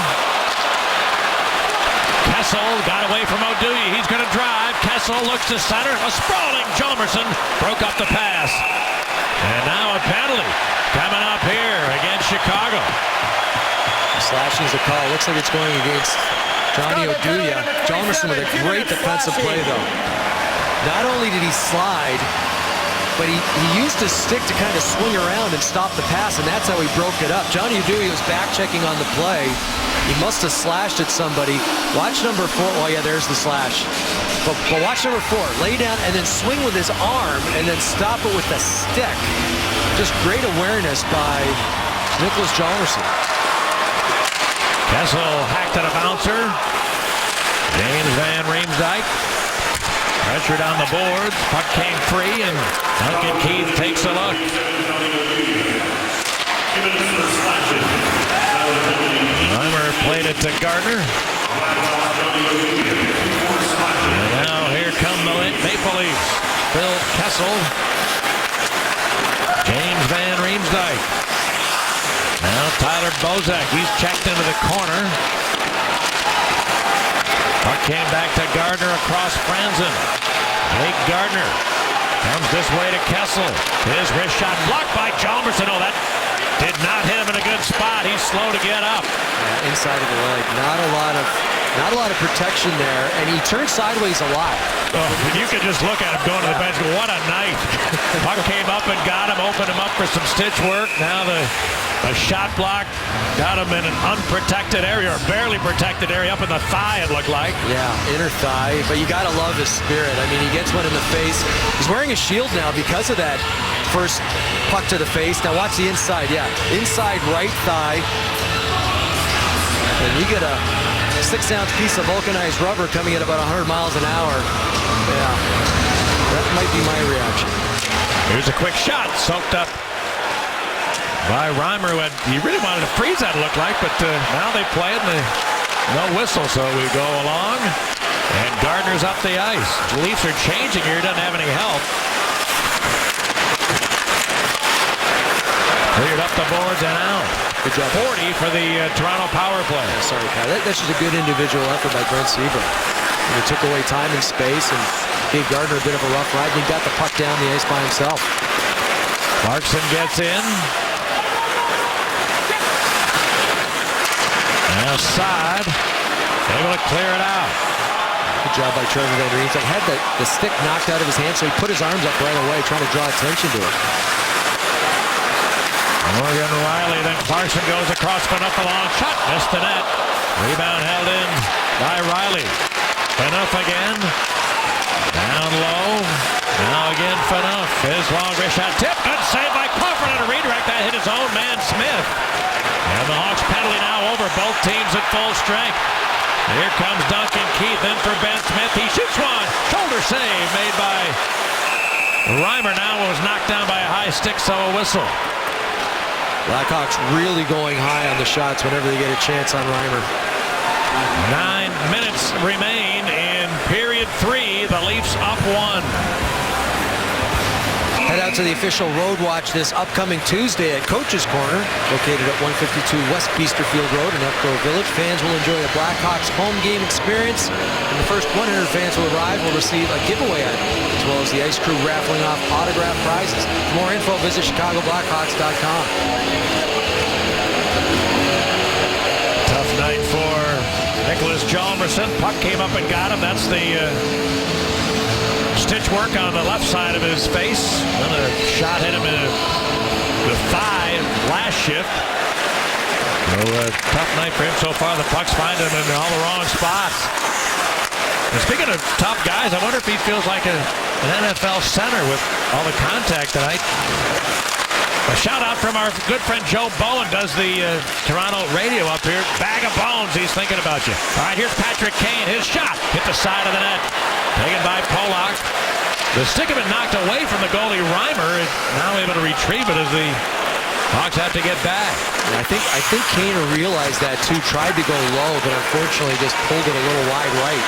Kessel got away from Oduya. He's going to drive. Kessel looks to center. A sprawling Hjalmarsson broke up the pass. And now a penalty coming up here against Chicago. Slashing is a call. Looks like it's going against Johnny Oduya. Hjalmarsson with a great defensive play, though. Not only did he slide, but he used his stick to kind of swing around and stop the pass, and that's how he broke it up. Johnny Oduya was back-checking on the play. He must have slashed at somebody. Watch number 4. Oh, yeah, there's the slash. But watch number 4. Lay down and then swing with his arm and then stop it with the stick. Just great awareness by Nicholas Hjalmarsson. Kessel hacked at a bouncer. James Van Riemsdyk pressured on the boards. Puck came free, and Duncan Keith takes a look. Reimer played it to Gardner. And now here come the Maple Leafs. Phil Kessel. James Van Riemsdyk. Now Tyler Bozak. He's checked into the corner. Puck came back to Gardner across Franzen. Jake Gardner comes this way to Kessel. His wrist shot blocked by Hjalmarsson. Oh, that did not hit him in a good spot. He's slow to get up. Yeah, inside of the leg. Not a lot of protection there, and he turned sideways a lot. Oh, you could just look at him going to the bench. What a night. Puck came up and got him, opened him up for some stitch work. Now the shot block got him in an unprotected area, or barely protected area, up in the thigh, it looked like. Yeah, inner thigh, but you got to love his spirit. I mean, he gets one in the face. He's wearing a shield now because of that first puck to the face. Now watch the inside, yeah. Inside right thigh. And you get a 6-ounce piece of vulcanized rubber coming at about 100 miles an hour. Yeah, that might be my reaction. Here's a quick shot, soaked up by Reimer. He really wanted to freeze that, it looked like, but now they play it and no whistle, so we go along. And Gardner's up the ice. The Leafs are changing here, doesn't have any help. Cleared up the boards and out. Good job. 40 for the Toronto power play. Yeah, sorry, Kyle. That's just a good individual effort by Brent Seabrook. He took away time and space and gave Gardner a bit of a rough ride, and he got the puck down the ice by himself. Clarkson gets in. Now side. Able to clear it out. Good job by Trevor Van Riemsdyk. Had the stick knocked out of his hand, so he put his arms up right away, trying to draw attention to it. Morgan Riley, then Clarkson goes across Phaneuf, a long shot, missed the net. Rebound held in by Riley. Phaneuf again. Down low. Now again Phaneuf. His long wrist shot tip. Good save by Crawford on a redirect. That hit his own man Smith. And the Hawks penalty now over. Both teams at full strength. Here comes Duncan Keith in for Ben Smith. He shoots one. Shoulder save made by Reimer. Now was knocked down by a high stick, so a whistle. Blackhawks really going high on the shots whenever they get a chance on Reimer. 9 minutes remain in period 3. The Leafs up 1. Head out to the official Road Watch this upcoming Tuesday at Coach's Corner, located at 152 West Beasterfield Road in Elk Grove Village. Fans will enjoy the Blackhawks home game experience, and the first 100 fans who arrive will receive a giveaway item, as well as the ice crew raffling off autographed prizes. For more info, visit ChicagoBlackhawks.com. Tough night for Nicholas Hjalmarsson. Puck came up and got him. That's the stitch work on the left side of his face. Another shot hit him in the thigh last shift. So tough night for him so far. The puck's finding him in all the wrong spots. And speaking of tough guys, I wonder if he feels like an NFL center with all the contact tonight. A shout out from our good friend Joe Bowen, does the Toronto radio up here. Bag of bones, he's thinking about you. All right, here's Patrick Kane. His shot hit the side of the net. Taken by Polak. The stick had been knocked away from the goalie Reimer. Now able to retrieve it as the Hawks have to get back. And I think Kane realized that too. Tried to go low, but unfortunately just pulled it a little wide right.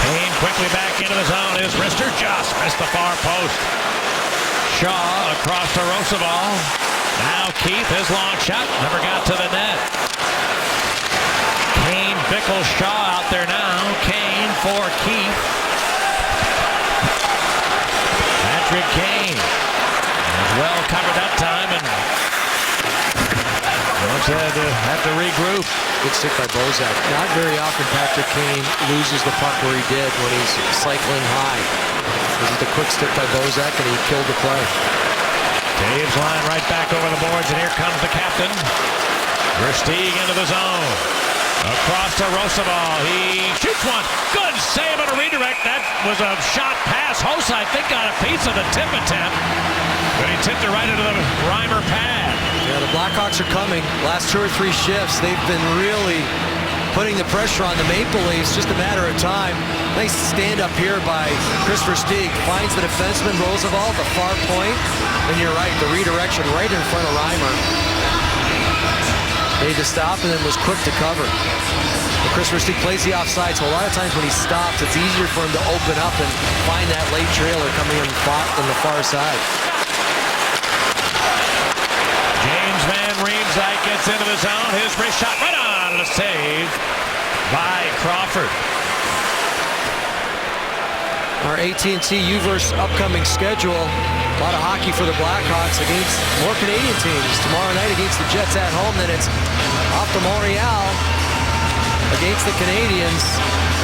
Kane quickly back into the zone. His wrister just missed the far post. Shaw across to Roosevelt. Now Keith, his long shot, never got to the net. Kane, Bickle, Shaw out there now. Kane for Keith. Patrick Kane well covered that time, and had to have to regroup. Good stick by Bozak. Not very often Patrick Kane loses the puck where he did when he's cycling high. This is the quick stick by Bozak, and he killed the play. Dave's line right back over the boards, and here comes the captain. Versteeg into the zone. Across to Roosevelt. He shoots one. Good save on a redirect. That was a shot pass. Hossa, I think, got a piece of the tip attempt, but he tipped it right into the Reimer pad. Yeah, the Blackhawks are coming. Last 2 or 3 shifts, they've been really putting the pressure on the Maple Leafs. Just a matter of time. Nice stand up here by Chris Versteeg. Finds the defenseman Roosevelt, the far point. And you're right, the redirection right in front of Reimer. Made the stop and then was quick to cover. But Chris Versteeg plays the offside, so a lot of times when he stops, it's easier for him to open up and find that late trailer coming in on the far side. James Van Riemsdyk gets into the zone. His wrist shot right on, and a save by Crawford. Our AT&T U-verse upcoming schedule. A lot of hockey for the Blackhawks against more Canadian teams. Tomorrow night against the Jets at home. Then it's off to Montreal against the Canadians.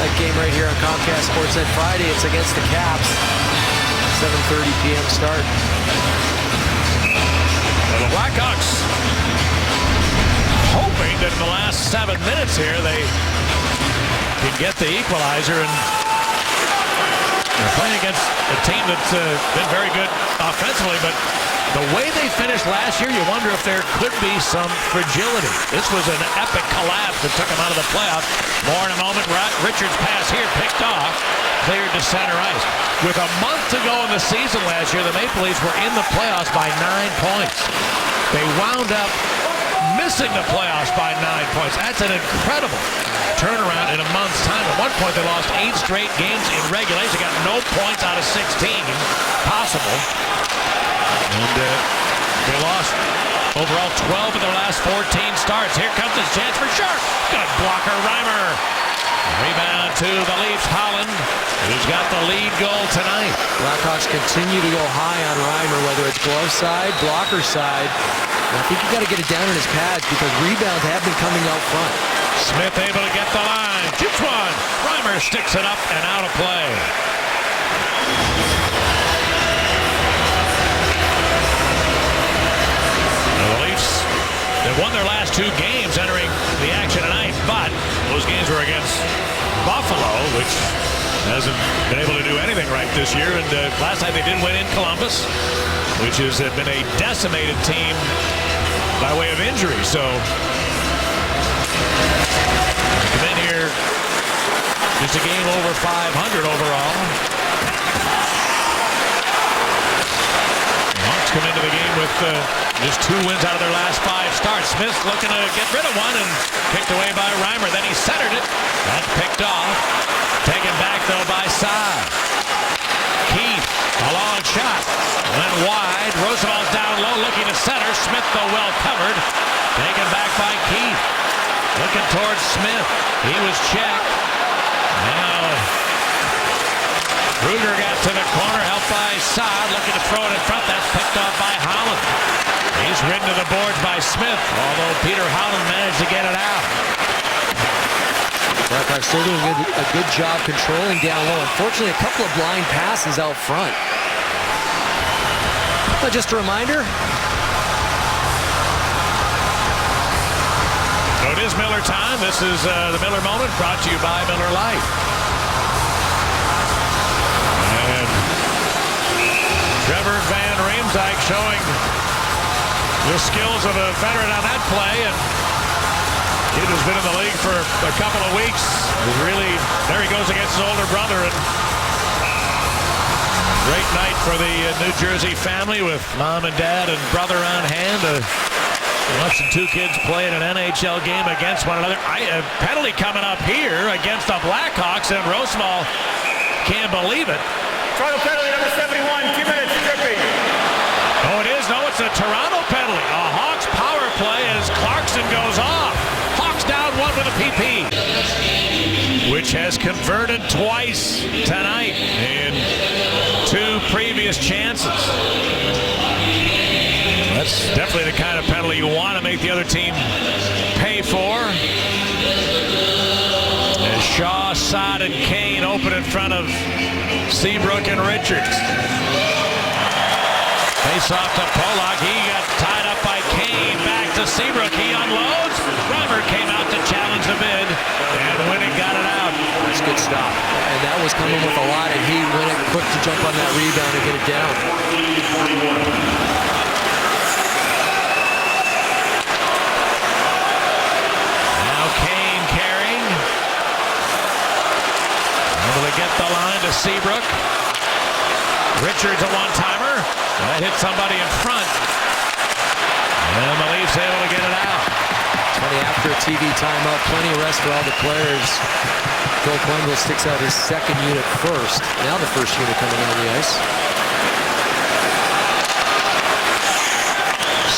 That game right here on Comcast Sportsnet Friday. It's against the Caps. 7:30 p.m. start. Well, the Blackhawks hoping that in the last 7 minutes here they can get the equalizer, and they're playing against a team that's been very good offensively, but the way they finished last year, you wonder if there could be some fragility. This was an epic collapse that took them out of the playoffs. More in a moment. Richards' pass here picked off, cleared to center ice. With a month to go in the season last year, the Maple Leafs were in the playoffs by 9 points. They wound up missing the playoffs by 9 points. That's an incredible turnaround in a month's time. At one point, they lost 8 straight games in regulation. Got no points out of 16 possible. And they lost overall 12 of their last 14 starts. Here comes his chance for Sharp. Good blocker, Reimer. Rebound to the Leafs, Holland, who's got the lead goal tonight. Blackhawks continue to go high on Reimer, whether it's glove side, blocker side. And I think you got to get it down in his pads because rebounds have been coming out front. Smith able to get the line. Shoots one. Reimer sticks it up and out of play. The Leafs, they won their last 2 games entering the action tonight, but those games were against Buffalo, which hasn't been able to do anything right this year. And last night they did win in Columbus, which has been a decimated team by way of injury. So come in here, just a game over 500 overall. Hawks come into the game with just 2 wins out of their last 5 starts. Smith looking to get rid of one and kicked away by Reimer. Then he centered it. That's picked off. Taken back, though, by Saad. Keith, a long shot. Went wide. Roosevelt down low, looking to center. Smith, though, well covered. Taken back by Keith. Looking towards Smith. He was checked. Now, Ruger got to the corner, helped by Saad. Looking to throw it in front. That's picked off by Holland. He's ridden to the boards by Smith, although Peter Holland managed to get it out. Blackhawks still doing a good job controlling down low. Unfortunately, a couple of blind passes out front. But just a reminder. So it is Miller time. This is the Miller Moment, brought to you by Miller Lite. And Trevor Van Riemsdyk showing the skills of a veteran on that play, and kid who's been in the league for a couple of weeks is really, there he goes against his older brother, and great night for the New Jersey family with mom and dad and brother on hand. Watching two kids play in an NHL game against one another. A penalty coming up here against the Blackhawks, and Roosevelt can't believe it. Toronto penalty number 71, 2 minutes, tripping. Oh, it is. No, it's a Toronto penalty. A Hawks power play as Clarkson goes off. Hawks down one with a PP, which has converted twice tonight in two previous chances. That's definitely the kind of penalty you want to make the other team pay for. As Shaw, Saad, and Kane open in front of Seabrook and Richards. Face off to Pollock. He got tied up by Kane. Back to Seabrook. He unloads. Reimer came out to challenge the bid. And Winnick got it out. That's good stop. And that was coming with a lot of heat. Winnick quick to jump on that rebound and get it down. Now Kane carrying. Able to get the line to Seabrook. Richards a one-timer. That hit somebody in front. And the Leafs able to get it out. Funny, after a TV timeout, plenty of rest for all the players. Phil Quenneville sticks out his second unit first. Now the first unit coming on the ice.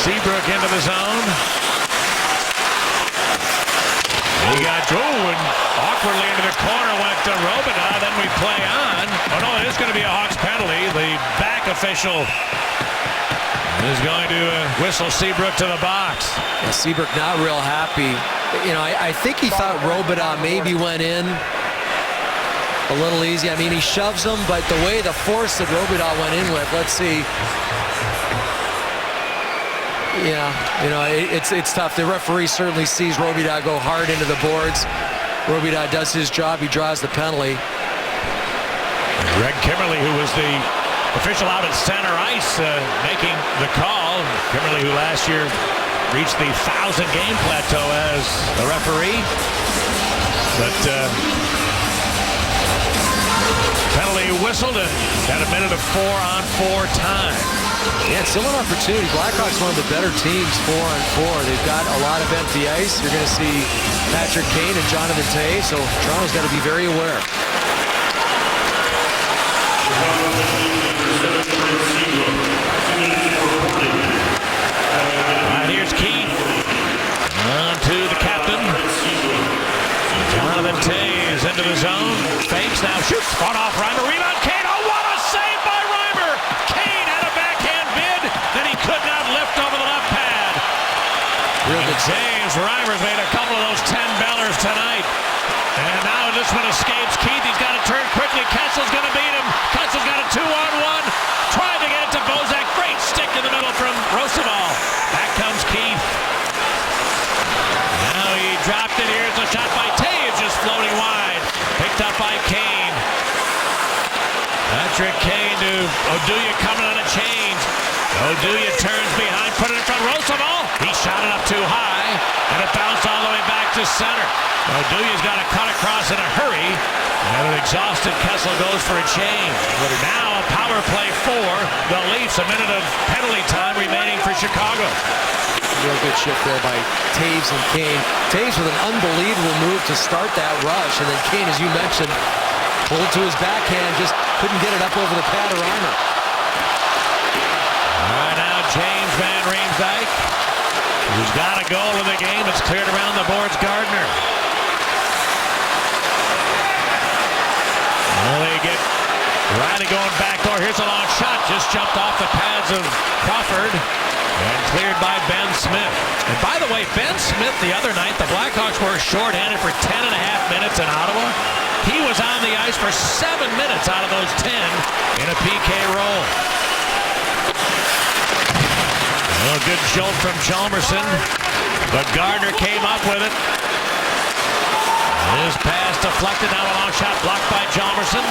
Seabrook into the zone. He got and awkwardly into the corner, went to Robidas. Then we play on. Oh no, it is going to be a Hawks penalty. The back official is going to whistle Seabrook to the box. Yeah, Seabrook not real happy. You know, I think he thought Robidas maybe went in a little easy. I mean, he shoves him, but the way the force that Robidas went in with, let's see. Yeah, you know, it's tough. The referee certainly sees Robidas go hard into the boards. Robidas does his job. He draws the penalty. Greg Kimmerly, who was the official out at center ice, making the call. Kimmerly, who last year reached the 1,000-game plateau as the referee. But penalty whistled and got a minute of 4-on-4 time. Yeah, it's still an opportunity. Blackhawks one of the better teams, 4-on-4. They've got a lot of empty ice. You're going to see Patrick Kane and Jonathan Toews, so Toronto's got to be very aware. Here's Keith. On to the captain. Jonathan Toews into the zone. Fakes, now shoots. Fought off Reimer. Rebound, Kane. Oh, what a save by Reimer. Kane had a backhand bid. Then he could not lift over the left pad. Real good. James Reimer's made a couple of those 10-bellers tonight. And now this one escapes Keith. He's got to turn quickly. Kessel's going to beat him. Kessel's got a 2-on-1. Tried to get it to Bozak. Great stick in the middle from Roosevelt. Back comes Keith. Now he dropped it. Here's a shot by Toews, just floating wide. Picked up by Kane. Patrick Kane to Oduya coming on a change. Oduya turns behind, put it in front. Roosevelt. He shot it up too high, and it bounced all the way back to center. Oduya's got to cut across in a hurry, and an exhausted Kessel goes for a change. Now a power play for the Leafs. A minute of penalty time remaining for Chicago. Real good shift there by Toews and Kane. Toews with an unbelievable move to start that rush, and then Kane, as you mentioned, pulled to his backhand, just couldn't get it up over the pad of Reimer. All right, now James Van Riemsdyk, who's got a goal in the game. It's cleared around the boards. Gardner. Well, they get Riley going back door. Here's a long shot. Just jumped off the pads of Crawford. And cleared by Ben Smith. And by the way, Ben Smith the other night, the Blackhawks were shorthanded for 10.5 minutes in Ottawa. He was on the ice for 7 minutes out of those 10 in a PK role. A good jolt from Chalmerson, but Gardner came up with it. His pass deflected, now a long shot blocked by Chalmerson.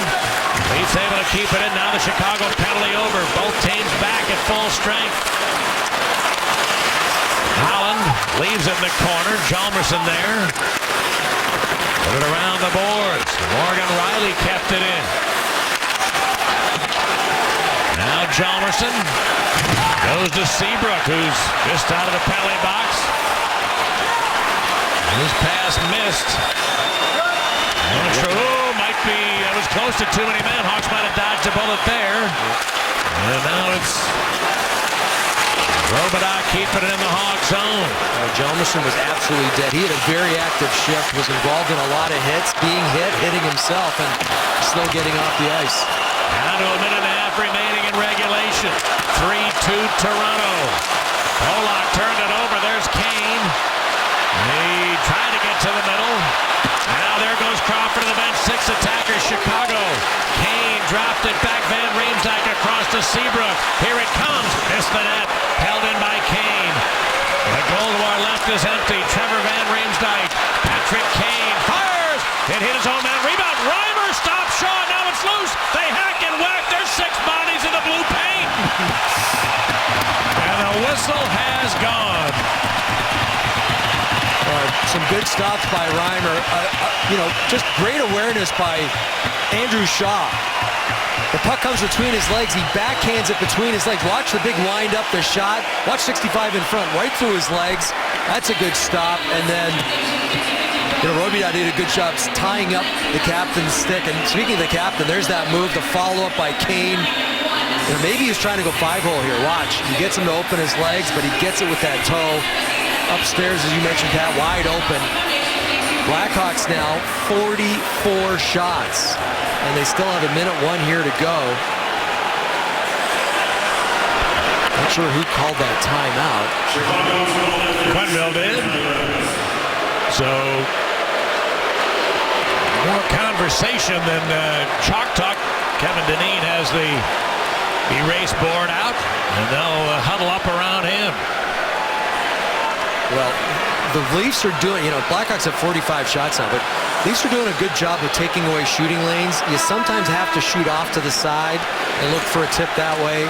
He's able to keep it in. Now the Chicago penalty over. Both teams back at full strength. Holland leaves it in the corner. Chalmerson there. Put it around the boards. Morgan Riley kept it in. Now Hjalmarsson goes to Seabrook, who's just out of the penalty box. His pass missed. Might be, it was close to too many men. Hawks might have dodged a bullet there. And now it's Robidoux keeping it in the Hawk zone. Hjalmarsson was absolutely dead. He had a very active shift, was involved in a lot of hits, being hit, hitting himself, and still getting off the ice. Down to a minute and a half remaining in regulation. 3-2 Toronto. Polak turned it over. There's Kane. He tried to get to the middle. Now there goes Crawford to the bench. 6 attackers, Chicago. Kane dropped it back. Van Riemsdyk across to Seabrook. Here it comes. Missed the net. Held in by Kane. The goal to our left is empty. Trevor Van Riemsdyk. Patrick Kane fires. It hit his own man. Rebound. Reimer stops Shaw. Now it's loose. They hack and whack. There's 6 bodies in the blue paint. And the whistle has gone. Some good stops by Reimer. Just great awareness by Andrew Shaw. The puck comes between his legs. He backhands it between his legs. Watch the big wind up the shot. Watch 65 in front, right through his legs. That's a good stop. And then, Robidoux did a good job tying up the captain's stick. And speaking of the captain, there's that move, the follow-up by Kane. Maybe he's trying to go 5-hole here. Watch. He gets him to open his legs, but he gets it with that toe. Upstairs, as you mentioned, Pat, wide open. Blackhawks now 44 shots, and they still have a minute 1 here to go. Not sure who called that timeout. Quenneville did. So more conversation than chalk talk. Kevin Dineen has the erase board out, and they'll huddle up around him. Well, the Leafs are doing, Blackhawks have 45 shots now, but Leafs are doing a good job of taking away shooting lanes. You sometimes have to shoot off to the side and look for a tip that way.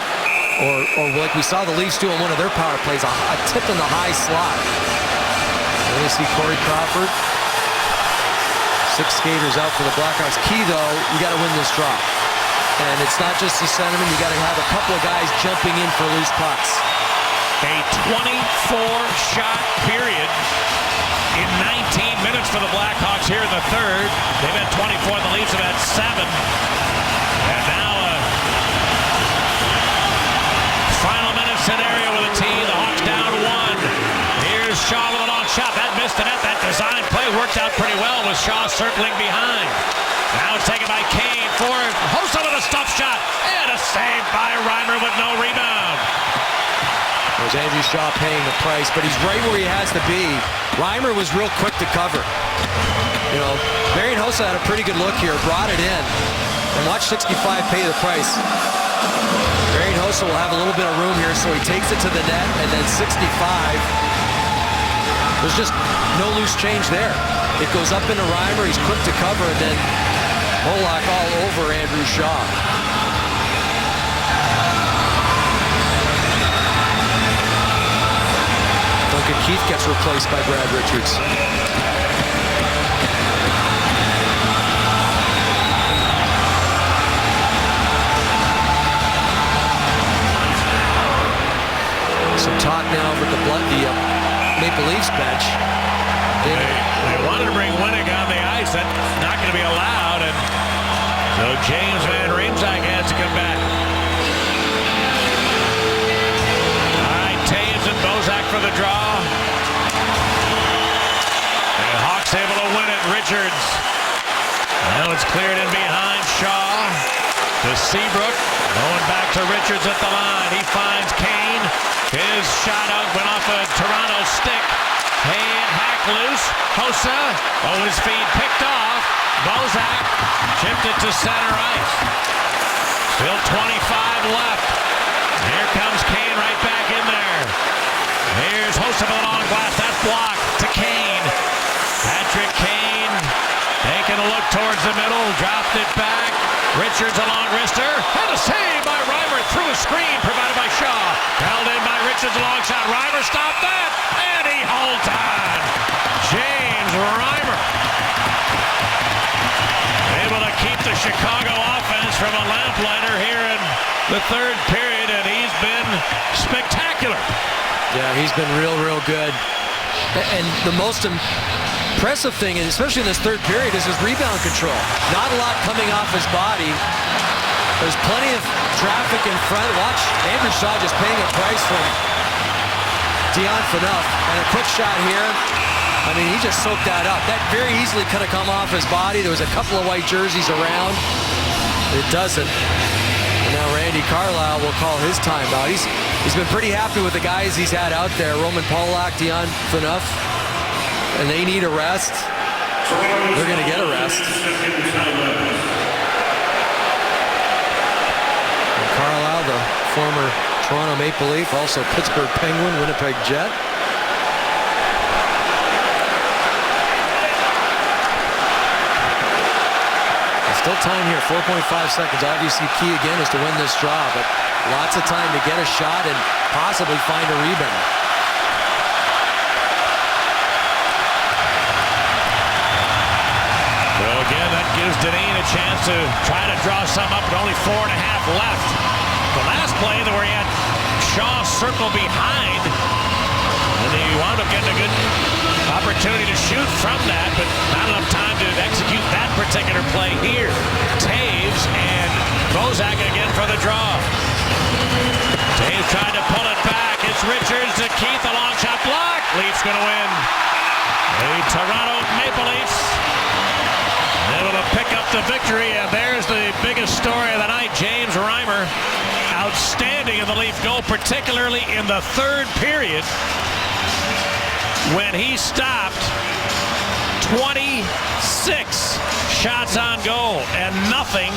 Or like we saw the Leafs do on one of their power plays, a tip in the high slot. There you see Corey Crawford. 6 skaters out for the Blackhawks. Key, though, you got to win this draw. And it's not just the centerman. You got to have a couple of guys jumping in for loose pucks. A 24-shot period in 19 minutes for the Blackhawks here in the third. They've had 24. The Leafs have had 7. And now a final minute scenario with a team. The Hawks down 1. Here's Shaw with a long shot. That missed the net. That design play worked out pretty well with Shaw circling behind. Now it's taken by Kane for Hossa with a stop shot. And a save by Reimer with no rebound. There's Andrew Shaw paying the price, but he's right where he has to be. Reimer was real quick to cover. Marian Hossa had a pretty good look here, brought it in, and watch 65 pay the price. Marian Hossa will have a little bit of room here, so he takes it to the net, and then 65. There's just no loose change there. It goes up into Reimer, he's quick to cover, and then Polak all over Andrew Shaw. Keith gets replaced by Brad Richards. Some talk now with the Maple Leafs bench. They wanted to bring Winnick on the ice. That's not going to be allowed. And so James Van Riemsdyk has to come back. All right, Taves and Bozak for the draw. Able to win it. Richards. Now it's cleared in behind Shaw. To Seabrook. Going back to Richards at the line. He finds Kane. His shot out went off a Toronto stick. Hack loose. Hossa. His feed picked off. Bozak chipped it to center ice. Still 25 left. Here comes Kane right back in there. Here's Hossa with a long blast. That's blocked to Kane. Patrick Kane taking a look towards the middle, dropped it back. Richards along wrister, and a save by Reimer through a screen provided by Shaw. Held in by Richards, a long shot. Reimer stopped that, and he holds on. James Reimer able to keep the Chicago offense from a lamplighter here in the third period. spectacular. Yeah, he's been real good. And the most impressive thing, especially in this third period, is his rebound control. Not a lot coming off his body. There's plenty of traffic in front. Watch Andrew Shaw just paying a price from Dion Phaneuf. And a quick shot here. I mean, he just soaked that up. That very easily could have come off his body. There was a couple of white jerseys around. It doesn't. And now Randy Carlyle will call his timeout. He's been pretty happy with the guys he's had out there. Roman Polak, Dion Phaneuf. And they need a rest. They're going to get a rest. And Carlyle, the former Toronto Maple Leaf, also Pittsburgh Penguin, Winnipeg Jet. Still time here, 4.5 seconds. Obviously key again is to win this draw, but lots of time to get a shot and possibly find a rebound. Well, again, that gives Dineen a chance to try to draw some up, but only 4.5 left. The last play where he had Shaw circle behind, and he wound up getting a good opportunity to shoot from that, but not enough time to execute that particular play here. Taves and Bozak again for the draw. Taves trying to pull it back. It's Richards to Keith, a long shot block. Leafs going to win. The Toronto Maple Leafs able to pick up the victory, and there's the biggest story of the night. James Reimer, outstanding in the Leaf goal, particularly in the third period, when he stopped 26 shots on goal, and nothing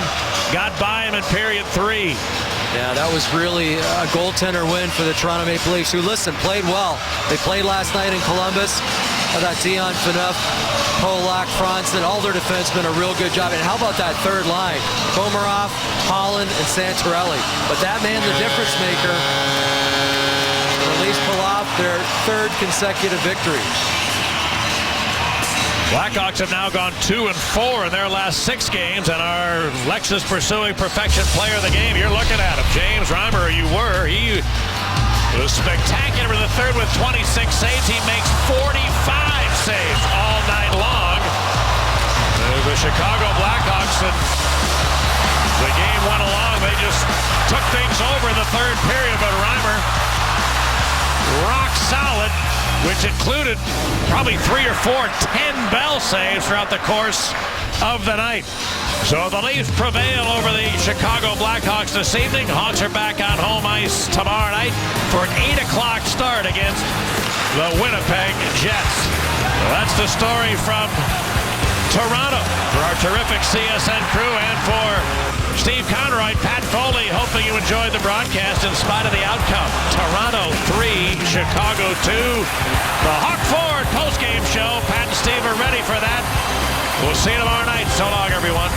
got by him in period 3. Yeah, that was really a goaltender win for the Toronto Maple Leafs, who, listen, played well. They played last night in Columbus. I thought Dion Phaneuf, Polak, Franzen, all their defensemen, a real good job. And how about that third line? Komarov, Holland, and Santorelli. But that man, the difference maker, the Leafs pull off their third consecutive victory. Blackhawks have now gone 2-4 in their last 6 games, and our Lexus Pursuing Perfection player of the game, you're looking at him. James Reimer, he was spectacular in the third with 26 saves. He makes 45 saves all night long. The Chicago Blackhawks, and the game went along. They just took things over in the third period, but Reimer, rock solid, which included probably 3 or 4 10-bell saves throughout the course of the night. So the Leafs prevail over the Chicago Blackhawks this evening. Hawks are back on home ice tomorrow night for an 8 o'clock start against the Winnipeg Jets. So that's the story from Toronto. For our terrific CSN crew and for Steve Conroy, Pat Foley, hoping you enjoyed the broadcast in spite of the outcome. Toronto 3, Chicago 2. The Hawk Ford postgame show. Pat and Steve are ready for that. We'll see you tomorrow night. So long, everyone.